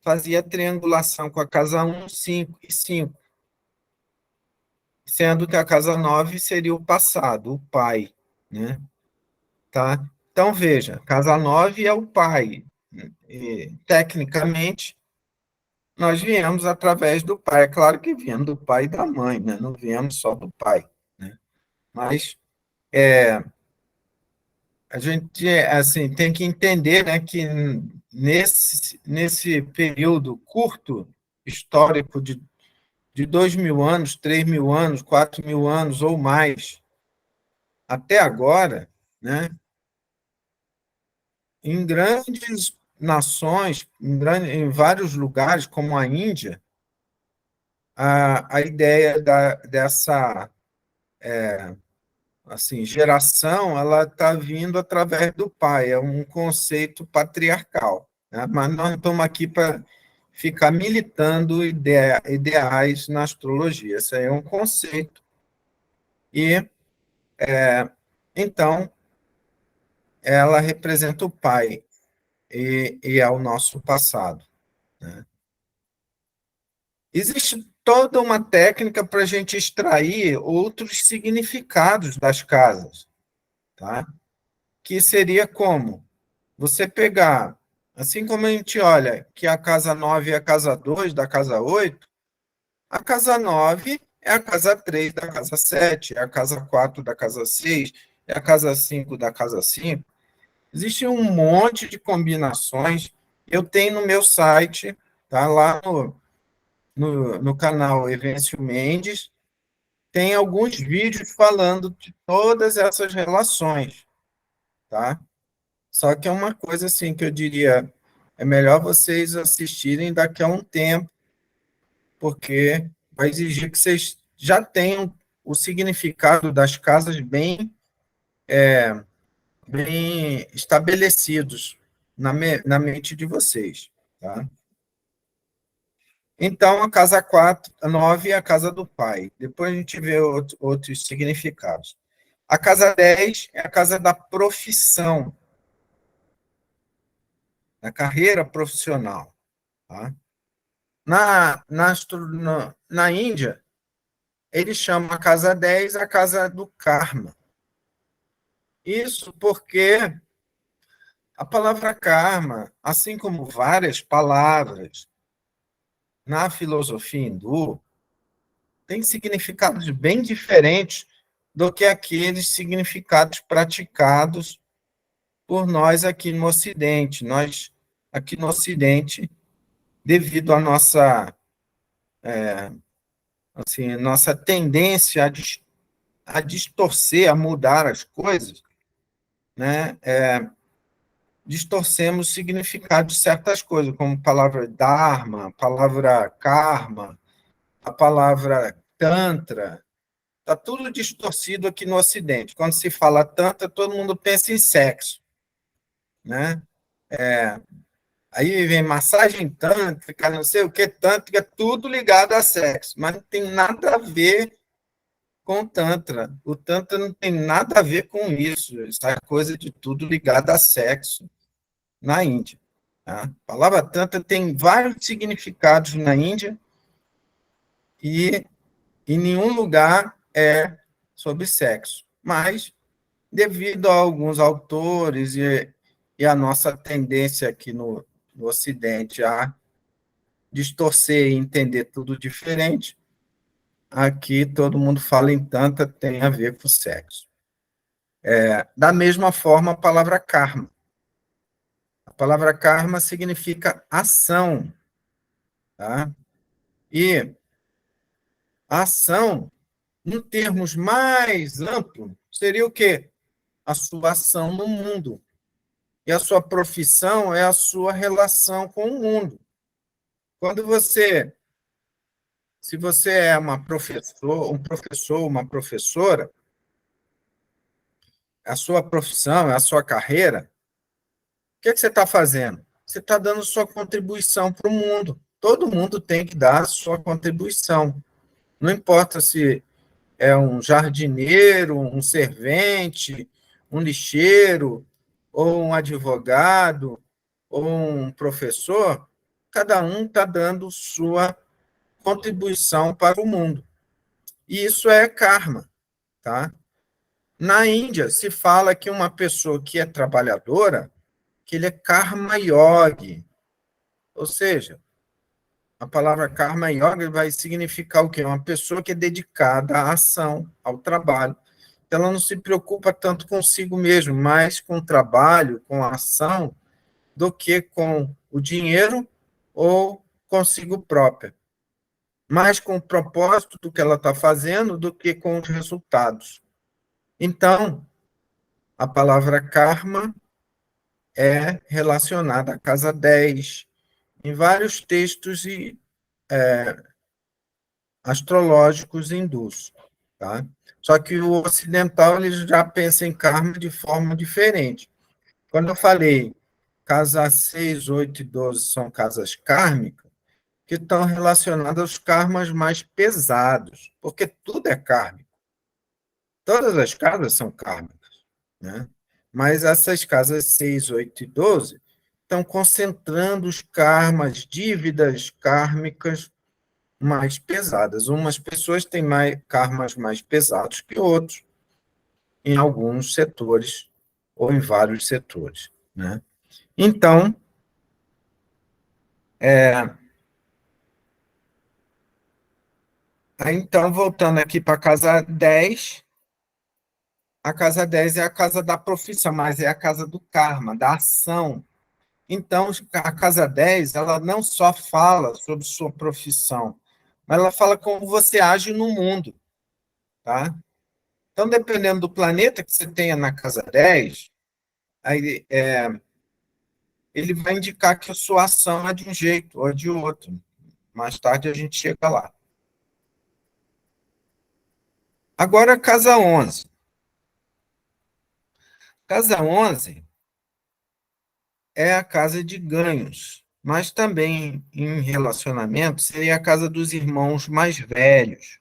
fazia triangulação com a casa 1, 5 e 5, sendo que a casa 9 seria o passado, o pai, né? Tá? Então, veja, casa 9 é o pai. E, tecnicamente, nós viemos através do pai. É claro que viemos do pai e da mãe, né? Não viemos só do pai, né? Mas a gente assim, tem que entender, né, que nesse período curto histórico de 2.000 anos, 3.000 anos, 4.000 anos ou mais, até agora, né, em grandes nações, em vários lugares, como a Índia, a ideia dessa assim, geração, ela está vindo através do pai, é um conceito patriarcal, né? Mas nós não estamos aqui para ficar militando ideais na astrologia, isso aí é um conceito. E, então, ela representa o pai e é o nosso passado, né? Existe toda uma técnica para a gente extrair outros significados das casas, tá? Que seria como você pegar, assim como a gente olha que a casa 9 é a casa 2 da casa 8, a casa 9 é a casa 3 da casa 7, é a casa 4 da casa 6, é a casa 5 da casa 5. Existe um monte de combinações. Eu tenho no meu site, tá lá no canal Evêncio Mendes, tem alguns vídeos falando de todas essas relações, tá? Só que é uma coisa assim que eu diria, é melhor vocês assistirem daqui a um tempo, porque vai exigir que vocês já tenham o significado das casas bem estabelecidos na mente de vocês, tá? Então, a casa 4, a 9 é a casa do pai. Depois a gente vê outros significados. A casa 10 é a casa da profissão, da carreira profissional, tá? Na Índia, ele chama a casa 10 a casa do karma. Isso porque a palavra karma, assim como várias palavras na filosofia hindu, tem significados bem diferentes do que aqueles significados praticados por nós aqui no Ocidente. Nós, aqui no Ocidente, devido à nossa tendência a distorcer, a mudar as coisas, né? Distorcemos o significado de certas coisas, como a palavra dharma, a palavra karma, a palavra tantra. Está tudo distorcido aqui no Ocidente. Quando se fala tantra, todo mundo pensa em sexo, né? Aí vem massagem tântrica, não sei o que, tântrica, tudo ligado a sexo, mas não tem nada a ver com o Tantra. O Tantra não tem nada a ver com isso. Isso é coisa de tudo ligado a sexo na Índia. Tá? A palavra Tantra tem vários significados na Índia e em nenhum lugar é sobre sexo. Mas, devido a alguns autores e a nossa tendência aqui no Ocidente a distorcer e entender tudo diferente, aqui todo mundo fala em Tantra, tem a ver com sexo. Da mesma forma, a palavra karma. A palavra karma significa ação. Tá? E a ação, em termos mais amplos, seria o quê? A sua ação no mundo. E a sua profissão é a sua relação com o mundo. Se você é um professor, uma professora, a sua profissão, a sua carreira, o que você está fazendo? Você está dando sua contribuição para o mundo. Todo mundo tem que dar a sua contribuição. Não importa se é um jardineiro, um servente, um lixeiro, ou um advogado, ou um professor, cada um está dando sua contribuição para o mundo. E isso é karma, tá? Na Índia, se fala que uma pessoa que é trabalhadora, que ele é karma yogi, ou seja, a palavra karma yogi vai significar o quê? Uma pessoa que é dedicada à ação, ao trabalho. Ela não se preocupa tanto consigo mesmo, mais com o trabalho, com a ação, do que com o dinheiro ou consigo própria. Mais com o propósito do que ela está fazendo do que com os resultados. Então, a palavra karma é relacionada à casa 10, em vários textos astrológicos hindus. Tá? Só que o ocidental ele já pensa em karma de forma diferente. Quando eu falei casa 6, 8 e 12 são casas kármicas, que estão relacionadas aos karmas mais pesados, porque tudo é kármico. Todas as casas são kármicas, né? Mas essas casas 6, 8 e 12 estão concentrando os karmas, dívidas kármicas mais pesadas. Umas pessoas têm karmas mais pesados que outros, em alguns setores ou em vários setores, né? Então, voltando aqui para a casa 10, a casa 10 é a casa da profissão, mas é a casa do karma, da ação. Então, a casa 10, ela não só fala sobre sua profissão, mas ela fala como você age no mundo, tá? Então, dependendo do planeta que você tenha na casa 10, aí, ele vai indicar que a sua ação é de um jeito ou de outro. Mais tarde a gente chega lá. Agora, a casa 11. Casa 11 é a casa de ganhos, mas também em relacionamento seria a casa dos irmãos mais velhos,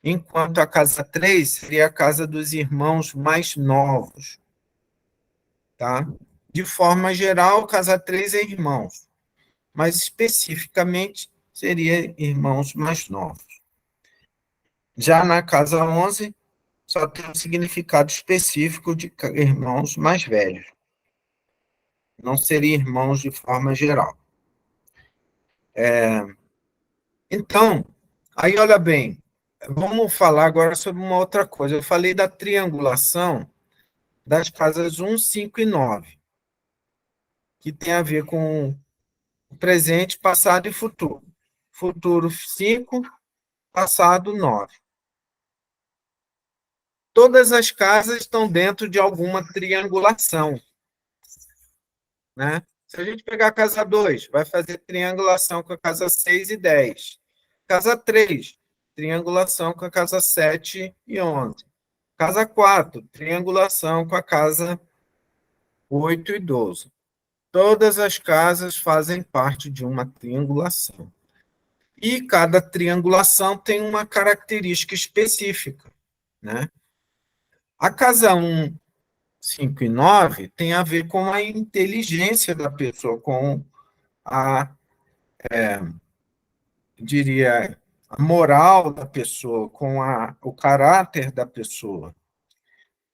enquanto a casa 3 seria a casa dos irmãos mais novos. Tá? De forma geral, casa 3 é irmãos, mas especificamente seria irmãos mais novos. Já na casa 11, só tem um significado específico de irmãos mais velhos. Não seria irmãos de forma geral. Então, aí olha bem, vamos falar agora sobre uma outra coisa. Eu falei da triangulação das casas 1, 5 e 9, que tem a ver com o presente, passado e futuro. Futuro 5, passado 9. Todas as casas estão dentro de alguma triangulação, né? Se a gente pegar a casa 2, vai fazer triangulação com a casa 6 e 10. Casa 3, triangulação com a casa 7 e 11. Casa 4, triangulação com a casa 8 e 12. Todas as casas fazem parte de uma triangulação. E cada triangulação tem uma característica específica, né? A casa 1, 5 e 9 tem a ver com a inteligência da pessoa, com diria, a moral da pessoa, com o caráter da pessoa.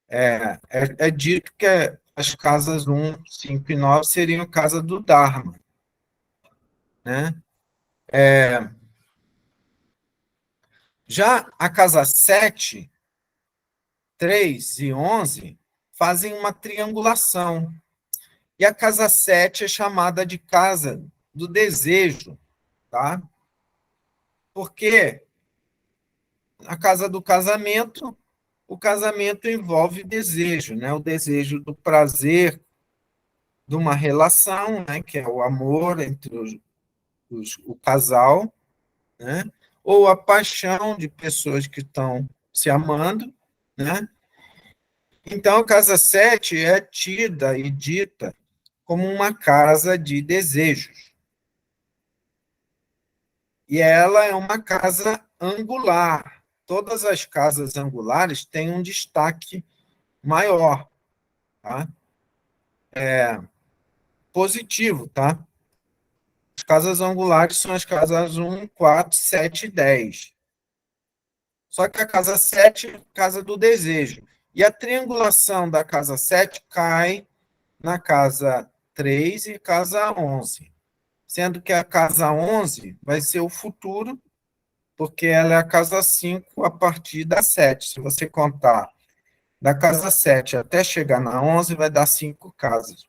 É dito que as casas 1, 5 e 9 seriam casa do Dharma, né? Já a casa 7, 3 e 11 fazem uma triangulação. E a casa 7 é chamada de casa do desejo, tá? Porque a casa do casamento, o casamento envolve desejo, né? O desejo do prazer de uma relação, né? Que é o amor entre o casal, né? Ou a paixão de pessoas que estão se amando, né? Então, a casa 7 é tida e dita como uma casa de desejos. E ela é uma casa angular. Todas as casas angulares têm um destaque maior, tá? Positivo, tá? As casas angulares são as casas 1, 4, 7 e 10. Só que a casa 7 é a casa do desejo. E a triangulação da casa 7 cai na casa 3 e casa 11. Sendo que a casa 11 vai ser o futuro, porque ela é a casa 5 a partir da 7. Se você contar da casa 7 até chegar na 11, vai dar 5 casas.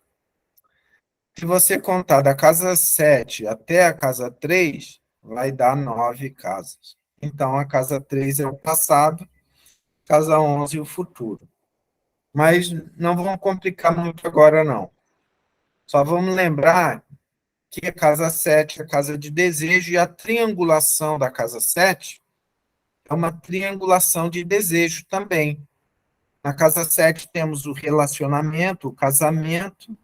Se você contar da casa 7 até a casa 3, vai dar 9 casas. Então, a casa 3 é o passado, casa 11 o futuro. Mas não vamos complicar muito agora, não. Só vamos lembrar que a casa 7 é a casa de desejo e a triangulação da casa 7 é uma triangulação de desejo também. Na casa 7 temos o relacionamento, o casamento,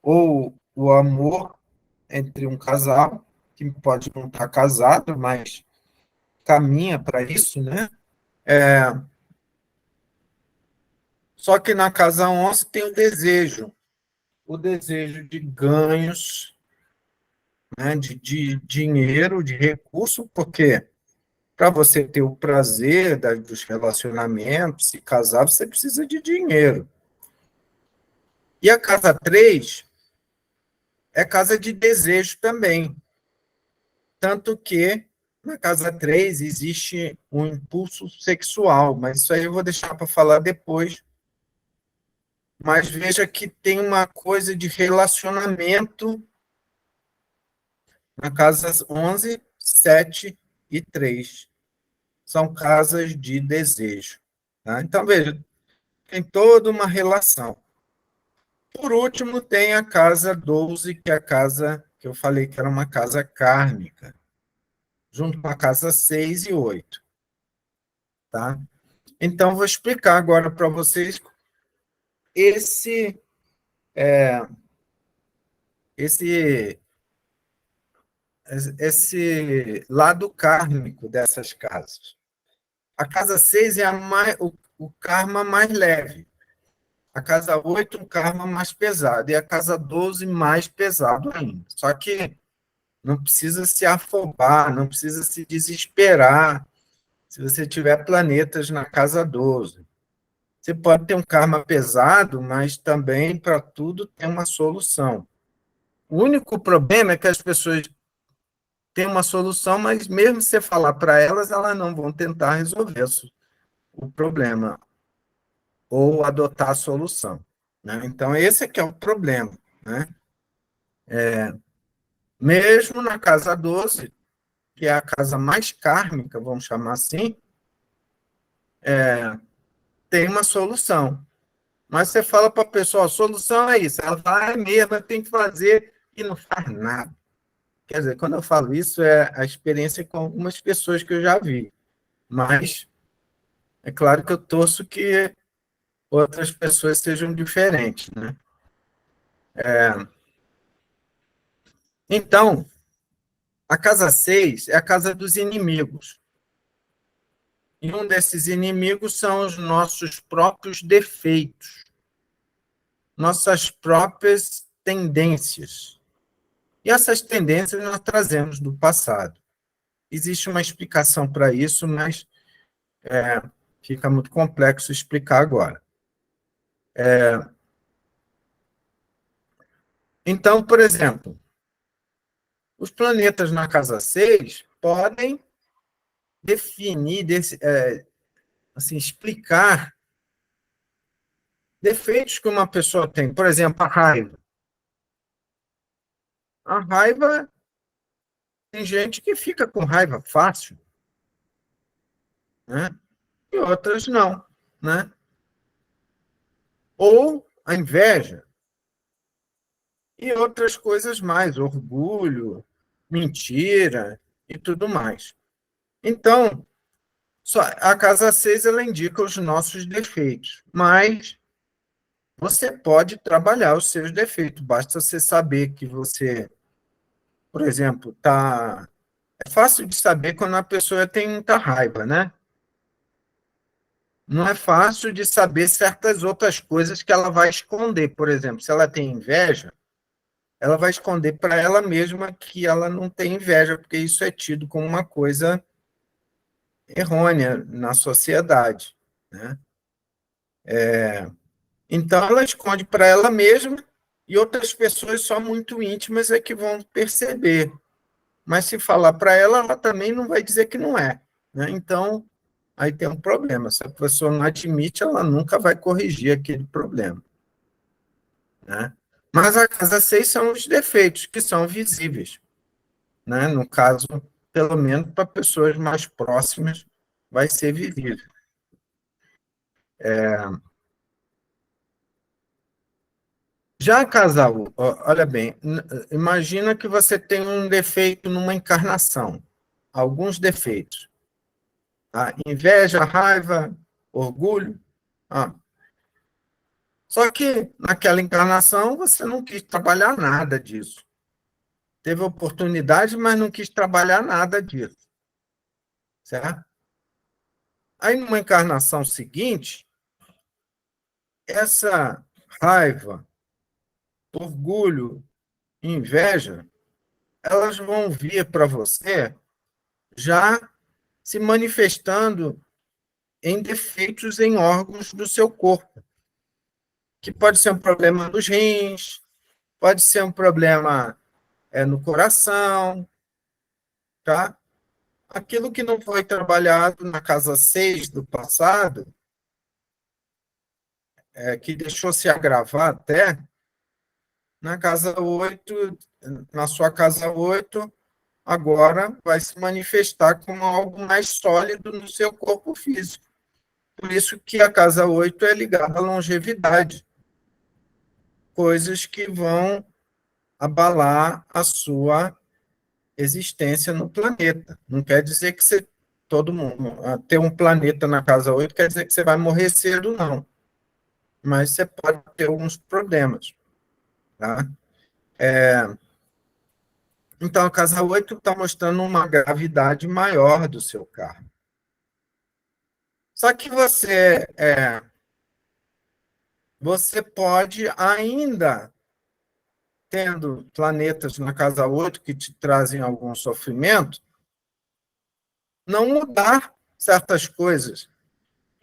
ou o amor entre um casal, que pode não estar casado, mas caminha para isso, né? Só que na casa 11 tem o desejo de ganhos, né? De dinheiro, de recurso, porque para você ter o prazer dos relacionamentos, se casar, você precisa de dinheiro. E a casa 3 é casa de desejo também. Tanto que na casa 3 existe um impulso sexual, mas isso aí eu vou deixar para falar depois. Mas veja que tem uma coisa de relacionamento na casa 11, 7 e 3. São casas de desejo. Tá? Então, veja, tem toda uma relação. Por último, tem a casa 12, que é a casa que eu falei que era uma casa kármica, junto com a casa 6 e 8. Tá? Então, vou explicar agora para vocês esse, esse, esse lado kármico dessas casas. A casa 6 é o karma mais leve. A casa 8, um karma mais pesado. E a casa 12, mais pesado ainda. Só que não precisa se afobar, não precisa se desesperar se você tiver planetas na casa 12. Você pode ter um karma pesado, mas também para tudo tem uma solução. O único problema é que as pessoas têm uma solução, mas mesmo se você falar para elas, elas não vão tentar resolver o problema ou adotar a solução. Né? Então, esse é que é o problema. Né? Mesmo na casa 12, que é a casa mais kármica, vamos chamar assim, tem uma solução. Mas você fala para a pessoa, a solução é isso. Ela fala, é mesmo, tem que fazer, e não faz nada. Quer dizer, quando eu falo isso, é a experiência com algumas pessoas que eu já vi. Mas é claro que eu torço que outras pessoas sejam diferentes. Né? Então, a casa 6 é a casa dos inimigos. E um desses inimigos são os nossos próprios defeitos, nossas próprias tendências. E essas tendências nós trazemos do passado. Existe uma explicação para isso, mas fica muito complexo explicar agora. Então, por exemplo, os planetas na casa 6 podem definir, assim, explicar defeitos que uma pessoa tem. Por exemplo, a raiva. A raiva, tem gente que fica com raiva fácil, né? E outras não, né? Ou a inveja e outras coisas mais, orgulho, mentira e tudo mais. Então, a casa 6 ela indica os nossos defeitos, mas você pode trabalhar os seus defeitos, basta você saber que você, por exemplo, tá. É fácil de saber quando a pessoa tem muita raiva, né? não é fácil de saber certas outras coisas que ela vai esconder. Por exemplo, se ela tem inveja, ela vai esconder para ela mesma que ela não tem inveja, porque isso é tido como uma coisa errônea na sociedade, né? Então, ela esconde para ela mesma e outras pessoas só muito íntimas é que vão perceber. Mas se falar para ela, ela também não vai dizer que não é, né? Então, aí tem um problema. Se a pessoa não admite, ela nunca vai corrigir aquele problema, né? Mas a casa 6 são os defeitos que são visíveis, né? No caso, pelo menos para pessoas mais próximas, vai ser visível. Já a casa, olha bem, imagina que você tem um defeito numa encarnação, alguns defeitos, tá? Inveja, raiva, orgulho. Ah. Só que naquela encarnação você não quis trabalhar nada disso. Teve oportunidade, mas não quis trabalhar nada disso. Certo? Aí, numa encarnação seguinte, essa raiva, orgulho, inveja, elas vão vir para você já se manifestando em defeitos em órgãos do seu corpo, que pode ser um problema nos rins, pode ser um problema no coração, tá? Aquilo que não foi trabalhado na casa 6 do passado, que deixou se agravar até, na casa 8, na sua casa 8, agora vai se manifestar como algo mais sólido no seu corpo físico. Por isso que a casa 8 é ligada à longevidade, coisas que vão abalar a sua existência no planeta. Não quer dizer que você, todo mundo, ter um planeta na casa 8 quer dizer que você vai morrer cedo, não. Mas você pode ter alguns problemas. Tá? Então, a casa 8 está mostrando uma gravidade maior do seu karma. Só que você pode ainda, tendo planetas na casa 8 que te trazem algum sofrimento, não mudar certas coisas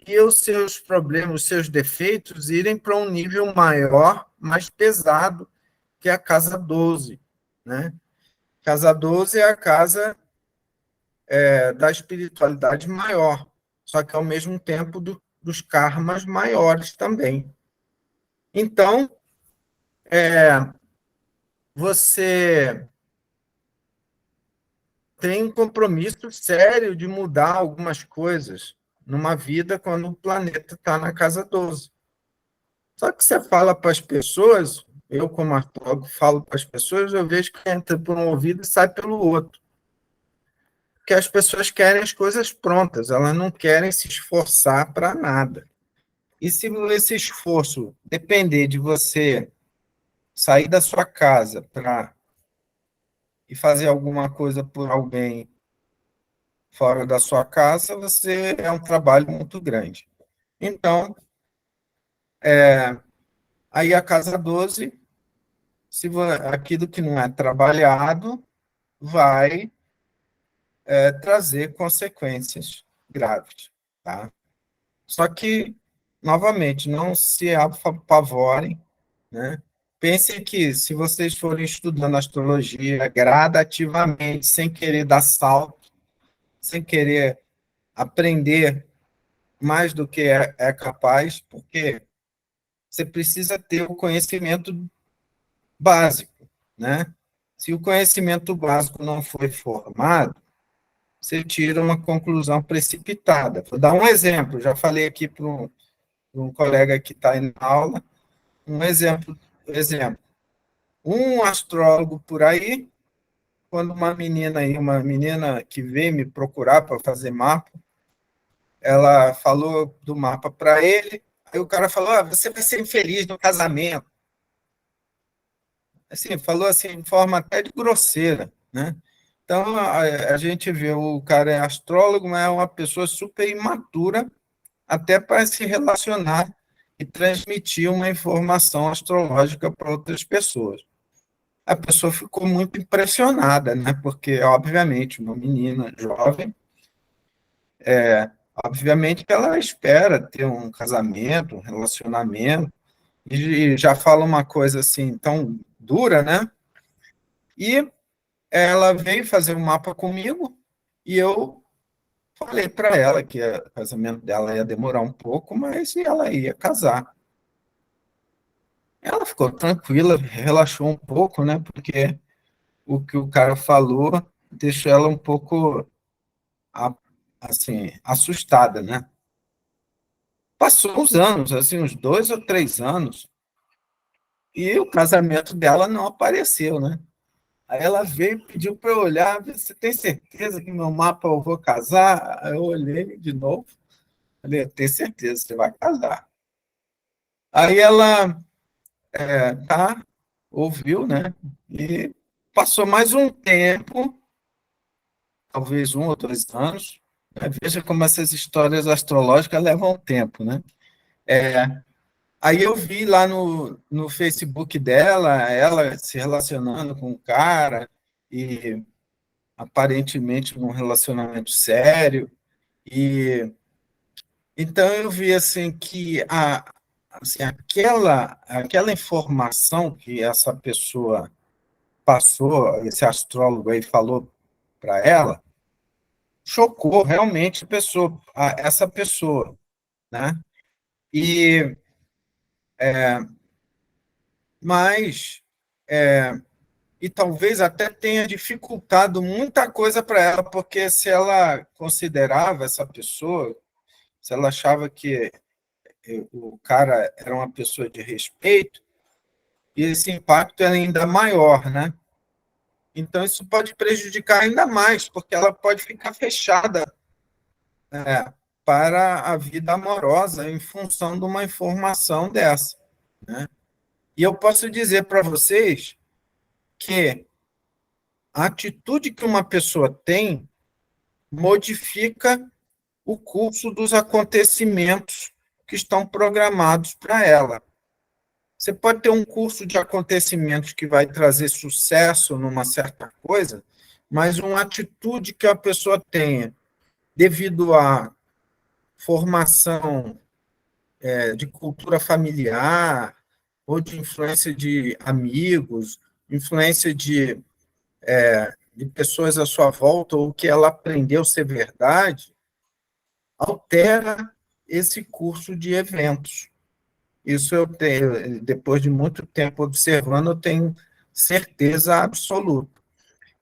e os seus problemas, os seus defeitos irem para um nível maior, mais pesado, que é a casa 12, né? Casa 12 é a casa da espiritualidade maior, só que ao mesmo tempo dos karmas maiores também. Então, você tem um compromisso sério de mudar algumas coisas numa vida quando o planeta está na casa 12. Só que você fala para as pessoas, eu como astrólogo falo para as pessoas, eu vejo que entra por um ouvido e sai pelo outro. Porque as pessoas querem as coisas prontas, elas não querem se esforçar para nada. E se esse esforço depender de você sair da sua casa e fazer alguma coisa por alguém fora da sua casa, é um trabalho muito grande. Então, aí a casa 12, aquilo que não é trabalhado, vai trazer consequências graves. Tá? Só que, novamente, não se apavorem, né? Pensem que, se vocês forem estudando astrologia gradativamente, sem querer dar salto, sem querer aprender mais do que é capaz, porque você precisa ter o conhecimento básico, né? Se o conhecimento básico não foi formado, você tira uma conclusão precipitada. Vou dar um exemplo, já falei aqui para um colega que está na aula, um exemplo. Um astrólogo por aí, quando uma menina que veio me procurar para fazer mapa, ela falou do mapa para ele, aí o cara falou, você vai ser infeliz no casamento. Assim, falou assim, de forma até de grosseira, né? Então, a gente vê o cara é astrólogo, mas é uma pessoa super imatura até para se relacionar e transmitir uma informação astrológica para outras pessoas. A pessoa ficou muito impressionada, né? Porque, obviamente, uma menina jovem, obviamente que ela espera ter um casamento, um relacionamento, e já fala uma coisa assim tão dura, né? E ela veio fazer um mapa comigo e eu falei para ela que o casamento dela ia demorar um pouco, mas ela ia casar. Ela ficou tranquila, relaxou um pouco, né? Porque o que o cara falou deixou ela um pouco assim, assustada, né? Passou uns anos, assim, uns 2 ou 3 anos, e o casamento dela não apareceu, né? Aí ela veio e pediu para eu olhar, você tem certeza que meu mapa eu vou casar? Aí eu olhei de novo, falei, eu tenho certeza, você vai casar. Aí ela, tá, ouviu, né? E passou mais um tempo, talvez 1 ou 2 anos, né? Veja como essas histórias astrológicas levam tempo, né? Aí eu vi lá no Facebook dela, ela se relacionando com um cara, e aparentemente num relacionamento sério, e então eu vi assim que assim, aquela informação que essa pessoa passou, esse astrólogo aí falou para ela, chocou realmente essa pessoa, né? E mas e talvez até tenha dificultado muita coisa para ela, porque se ela considerava essa pessoa, se ela achava que o cara era uma pessoa de respeito, e esse impacto é ainda maior, né? Então, isso pode prejudicar ainda mais, porque ela pode ficar fechada, para a vida amorosa em função de uma informação dessa, né? E eu posso dizer para vocês que a atitude que uma pessoa tem modifica o curso dos acontecimentos que estão programados para ela. Você pode ter um curso de acontecimentos que vai trazer sucesso numa certa coisa, mas uma atitude que a pessoa tenha devido à formação de cultura familiar ou de influência de amigos, influência de pessoas à sua volta, ou que ela aprendeu ser verdade, altera esse curso de eventos. Isso eu tenho, depois de muito tempo observando, eu tenho certeza absoluta.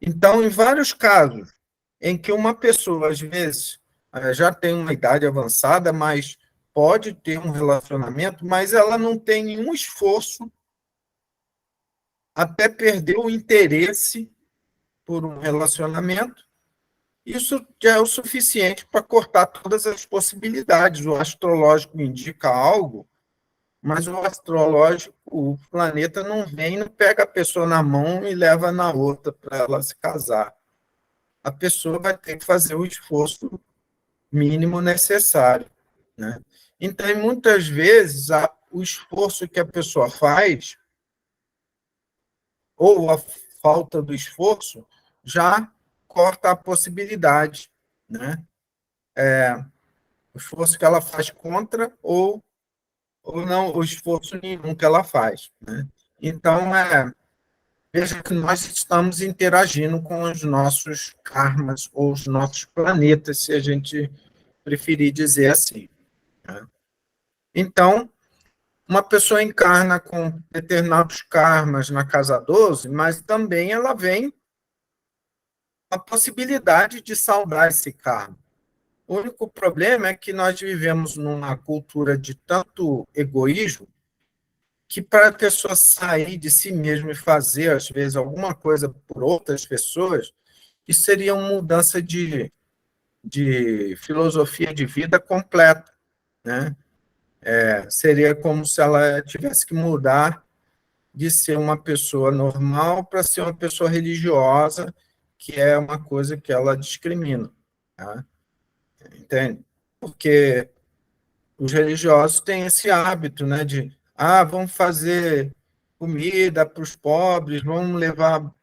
Então, em vários casos em que uma pessoa, às vezes, já tem uma idade avançada, mas pode ter um relacionamento, mas ela não tem nenhum esforço, até perder o interesse por um relacionamento, isso já é o suficiente para cortar todas as possibilidades. O astrológico indica algo, mas o astrológico, o planeta não vem, não pega a pessoa na mão e leva na outra para ela se casar. A pessoa vai ter que fazer o esforço mínimo necessário, né? Então, muitas vezes, o esforço que a pessoa faz, ou a falta do esforço, já corta a possibilidade, né? O esforço que ela faz contra, ou não, o esforço nenhum que ela faz, né? Então, veja que nós estamos interagindo com os nossos karmas, ou os nossos planetas, se a gente preferir dizer assim, né? Então, uma pessoa encarna com determinados karmas na casa 12, mas também ela vem a possibilidade de saldar esse karma. O único problema é que nós vivemos numa cultura de tanto egoísmo que para a pessoa sair de si mesma e fazer, às vezes, alguma coisa por outras pessoas, isso seria uma mudança de filosofia de vida completa, né? Seria como se ela tivesse que mudar de ser uma pessoa normal para ser uma pessoa religiosa, que é uma coisa que ela discrimina, tá? Entende? Porque os religiosos têm esse hábito, né, de, vamos fazer comida para os pobres, vamos levar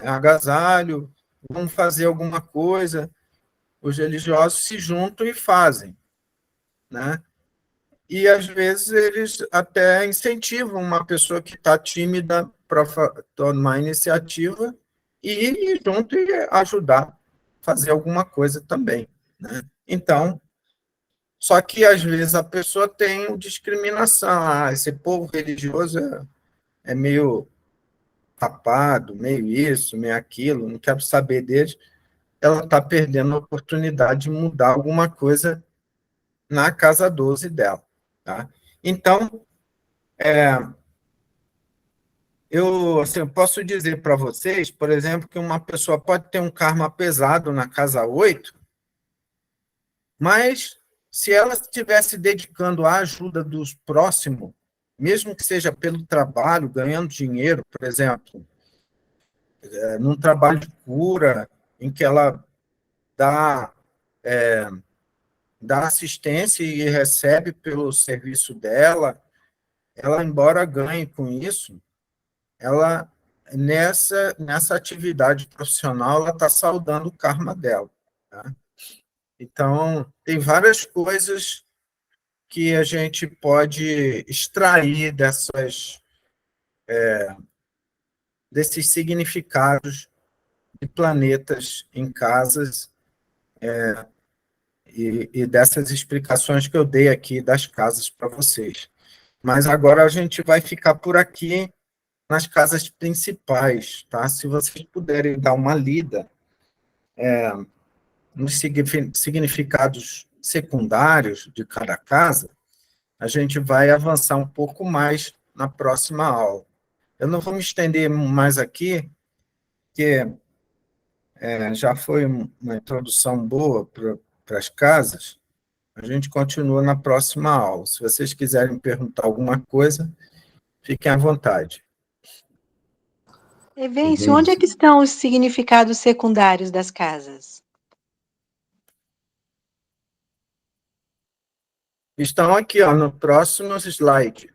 agasalho, vamos fazer alguma coisa. Os religiosos se juntam e fazem, né? E, às vezes, eles até incentivam uma pessoa que está tímida para tomar iniciativa e ir junto e ajudar a fazer alguma coisa também, né? Então, só que, às vezes, a pessoa tem discriminação. Esse povo religioso é meio tapado, meio isso, meio aquilo, não quero saber deles. Ela está perdendo a oportunidade de mudar alguma coisa na casa 12 dela. Tá? Então, eu assim, posso dizer para vocês, por exemplo, que uma pessoa pode ter um karma pesado na casa 8, mas se ela estivesse dedicando à ajuda dos próximos, mesmo que seja pelo trabalho, ganhando dinheiro, por exemplo, num trabalho de cura, em que ela dá, dá assistência e recebe pelo serviço dela, ela, embora ganhe com isso, ela, nessa atividade profissional, ela está saudando o karma dela. Tá? Então, tem várias coisas que a gente pode extrair desses significados de planetas em casas e dessas explicações que eu dei aqui das casas para vocês. Mas agora a gente vai ficar por aqui nas casas principais, tá? Se vocês puderem dar uma lida nos significados secundários de cada casa, a gente vai avançar um pouco mais na próxima aula. Eu não vou me estender mais aqui, porque já foi uma introdução boa para as casas. A gente continua na próxima aula. Se vocês quiserem perguntar alguma coisa, fiquem à vontade. Evêncio, onde é que estão os significados secundários das casas? Estão aqui, ó, no próximo slide.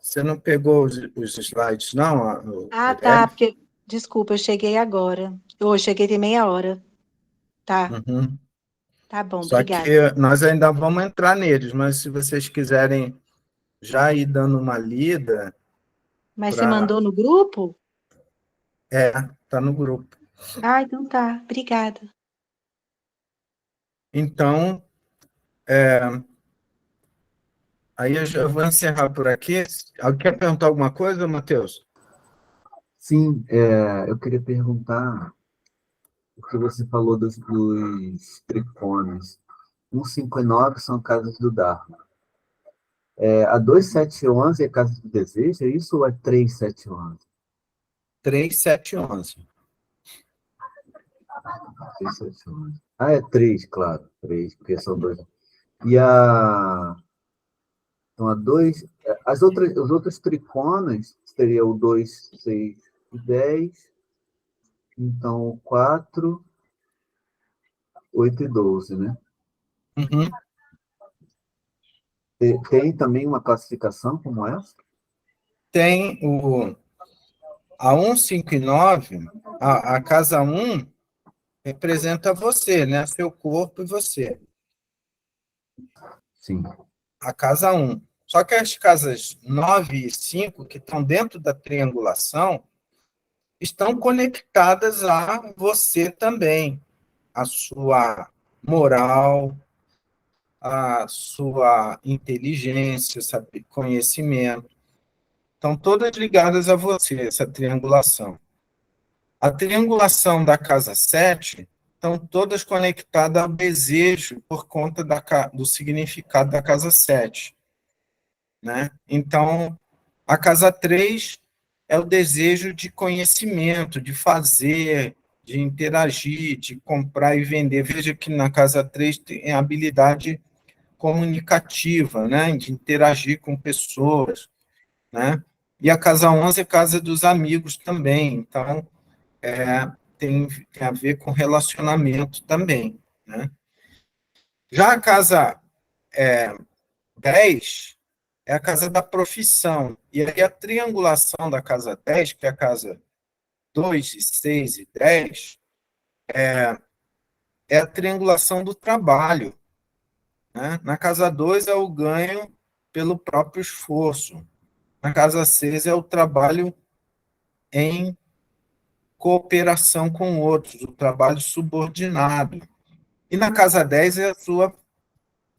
Você não pegou os slides, não? Tá, porque, desculpa, eu cheguei agora. Eu cheguei de meia hora. Tá. Uhum. Tá bom, Só obrigada. que nós ainda vamos entrar neles, mas se vocês quiserem já ir dando uma lida... Mas você mandou no grupo? Está no grupo. Então tá, obrigada. Então, aí eu vou encerrar por aqui. Alguém quer perguntar alguma coisa, Matheus? Sim, eu queria perguntar o que você falou dos tricones. 1, 5 e 9 são casas do Dharma. A 2, 7 e 11 é casa do desejo, é isso ou é 3, 7 e 11? 3, 7 e 11. 3, 7 e 11. É 3, claro. 3, porque são 2. E a... Então, a 2... Os outros tricones seria o 2, 6 e 10. Então, o 4, 8 e 12, né? Uhum. Tem também uma classificação como essa? Tem a 1, 5 e 9, a casa 1 representa você, né? Seu corpo e você. Sim. A casa 1. Só que as casas 9 e 5, que estão dentro da triangulação, estão conectadas a você também, a sua moral, a sua inteligência, sabe, conhecimento. Estão todas ligadas a você, essa triangulação. A triangulação da casa 7 estão todas conectadas ao desejo por conta do significado da casa 7. Né? Então, a casa 3 é o desejo de conhecimento, de fazer, de interagir, de comprar e vender. Veja que na casa 3 tem a habilidade comunicativa, né? De interagir com pessoas. Né? E a casa 11 é a casa dos amigos também. Então, tem a ver com relacionamento também. Né? Já a casa 10 é a casa da profissão. E aí a triangulação da casa 10, que é a casa 2, 6 e 10, é a triangulação do trabalho, né? Na casa 2 é o ganho pelo próprio esforço. Na casa 6 é o trabalho em cooperação com outros, o trabalho subordinado. E na casa 10 é a sua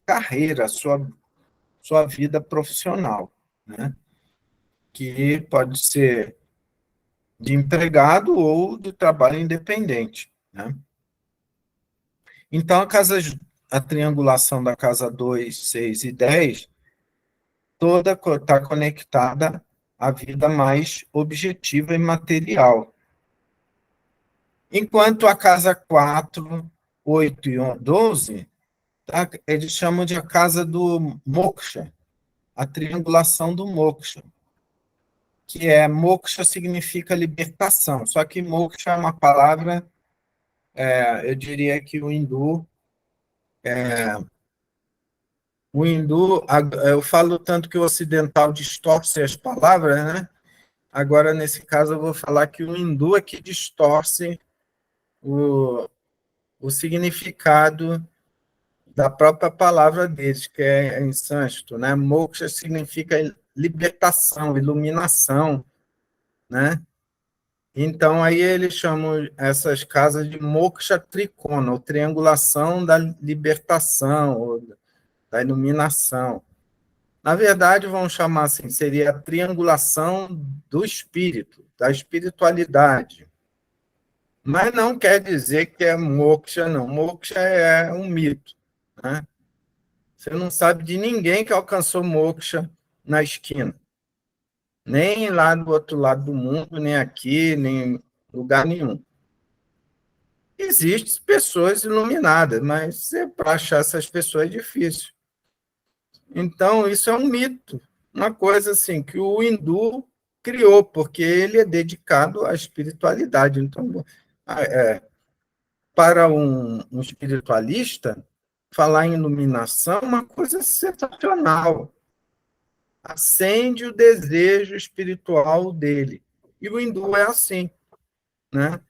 carreira, a sua vida profissional, né? Que pode ser de empregado ou de trabalho independente, né? Então, a triangulação da casa 2, 6 e 10 toda está conectada à vida mais objetiva e material. Enquanto a casa 4, 8 e 12, tá? Eles chamam de a casa do moksha, a triangulação do moksha, que moksha significa libertação, só que moksha é uma palavra, eu diria que eu falo tanto que o ocidental distorce as palavras, né? Agora, nesse caso, eu vou falar que o hindu é que distorce o significado da própria palavra deles, que é em sânscrito, né? Moksha significa libertação, iluminação, né? Então, aí eles chamam essas casas de moksha trikona, ou triangulação da libertação, ou da iluminação. Na verdade, vamos chamar assim, seria a triangulação do espírito, da espiritualidade. Mas não quer dizer que é moksha, não. Moksha é um mito, né? Você não sabe de ninguém que alcançou moksha na esquina. Nem lá do outro lado do mundo, nem aqui, nem em lugar nenhum. Existem pessoas iluminadas, mas para achar essas pessoas é difícil. Então, isso é um mito, uma coisa assim que o hindu criou, porque ele é dedicado à espiritualidade. Então, para um espiritualista, falar em iluminação é uma coisa sensacional. Acende o desejo espiritual dele. E o hindu é assim, né?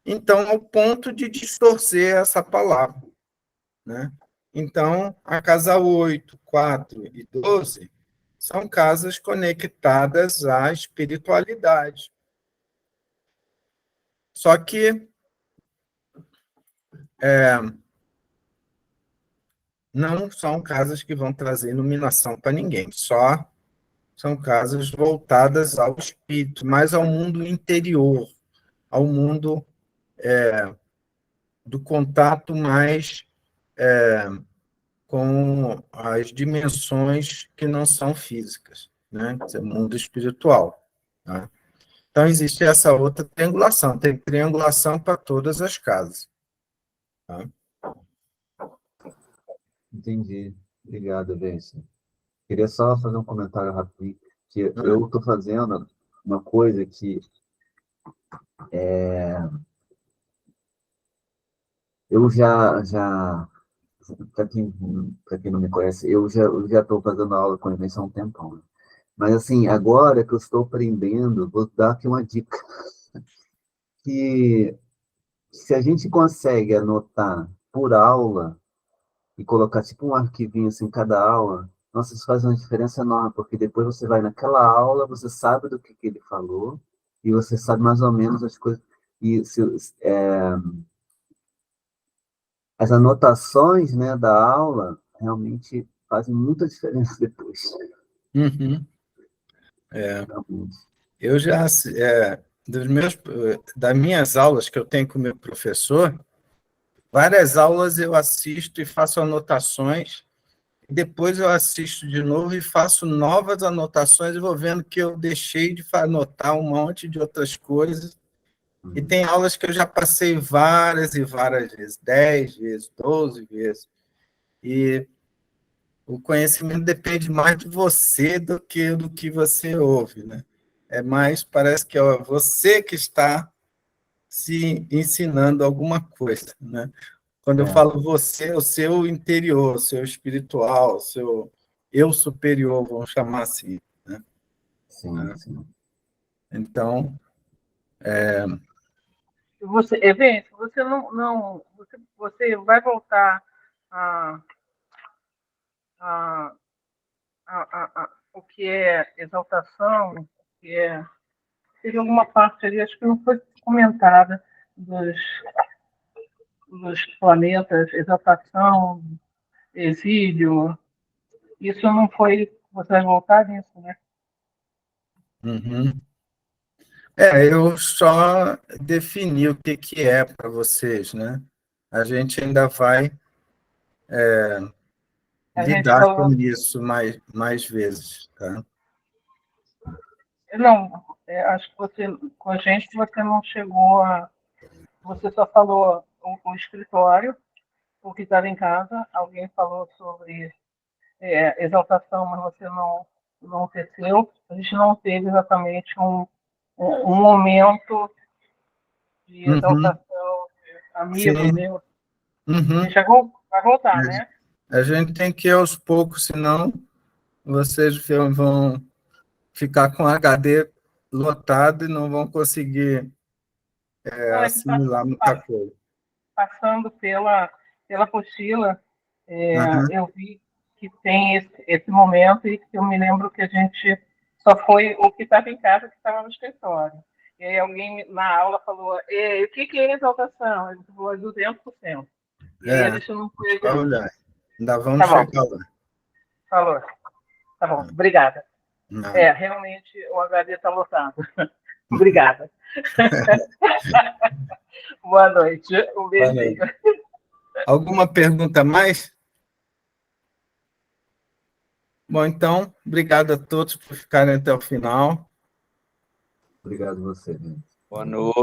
Então, ao ponto de distorcer essa palavra, né? Então, a casa 8, 4 e 12 são casas conectadas à espiritualidade. Só que não são casas que vão trazer iluminação para ninguém, só são casas voltadas ao espírito, mais ao mundo interior, ao mundo do contato mais com as dimensões que não são físicas, né? Esse é o mundo espiritual. Tá? Então, existe essa outra triangulação. Tem triangulação para todas as casas. Tá? Entendi. Obrigado, Bênção. Queria só fazer um comentário rápido, que eu estou fazendo uma coisa que eu para quem não me conhece, eu já estou fazendo aula com eles há um tempão. Né? Mas, assim, agora que eu estou aprendendo, vou dar aqui uma dica. Que se a gente consegue anotar por aula e colocar tipo um arquivinho assim, cada aula, nossa, isso faz uma diferença enorme, porque depois você vai naquela aula, você sabe do que ele falou, e você sabe mais ou menos as coisas. E as anotações, né, da aula realmente fazem muita diferença depois. Uhum. Eu já, das minhas aulas que eu tenho com o meu professor, várias aulas eu assisto e faço anotações, e depois eu assisto de novo e faço novas anotações e vou vendo que eu deixei de anotar um monte de outras coisas. E tem aulas que eu já passei várias e várias vezes, 10 vezes, 12 vezes. E o conhecimento depende mais de você do que do que você ouve, né? É mais, parece que é você que está se ensinando alguma coisa, né? Quando eu falo você, o seu interior, o seu espiritual, o seu eu superior, vamos chamar assim, né? Sim, sim. Então, Evento, você não você vai voltar a, a, o que é exaltação, o que é. Teve alguma parte ali, acho que não foi comentada, dos planetas, exaltação, exílio. Isso não foi. Você vai voltar nisso, né? uhum. Eu só defini o que é para vocês, né? A gente ainda vai A gente lidar com falou. isso mais vezes, tá? Não, acho que você, com a gente, você não chegou a. Você só falou o escritório, o que estava em casa. Alguém falou sobre exaltação, mas você não teceu. A gente não teve exatamente um momento de Uhum, exaltação, amigo sim, meu. A uhum. gente vai voltar, né? A gente tem que ir aos poucos, senão vocês vão ficar com HD lotado e não vão conseguir Não, é que assimilar muita coisa. passando pela apostila, Aham, eu vi que tem esse momento e que eu me lembro que a gente só foi o que estava em casa, que estava no escritório. E aí alguém na aula falou, o que é exaltação? Ele falou, 200%. E aí a gente não foi só adiante. olhar. Ainda Tá vamos bom, chegar lá. falou. Tá bom, obrigada. Nada. Realmente o HD está lotado. Obrigada. Boa noite. Um Valeu. beijinho. Alguma pergunta a mais? Bom, então, obrigado a todos por ficarem até o final. Obrigado a você, né? Boa noite.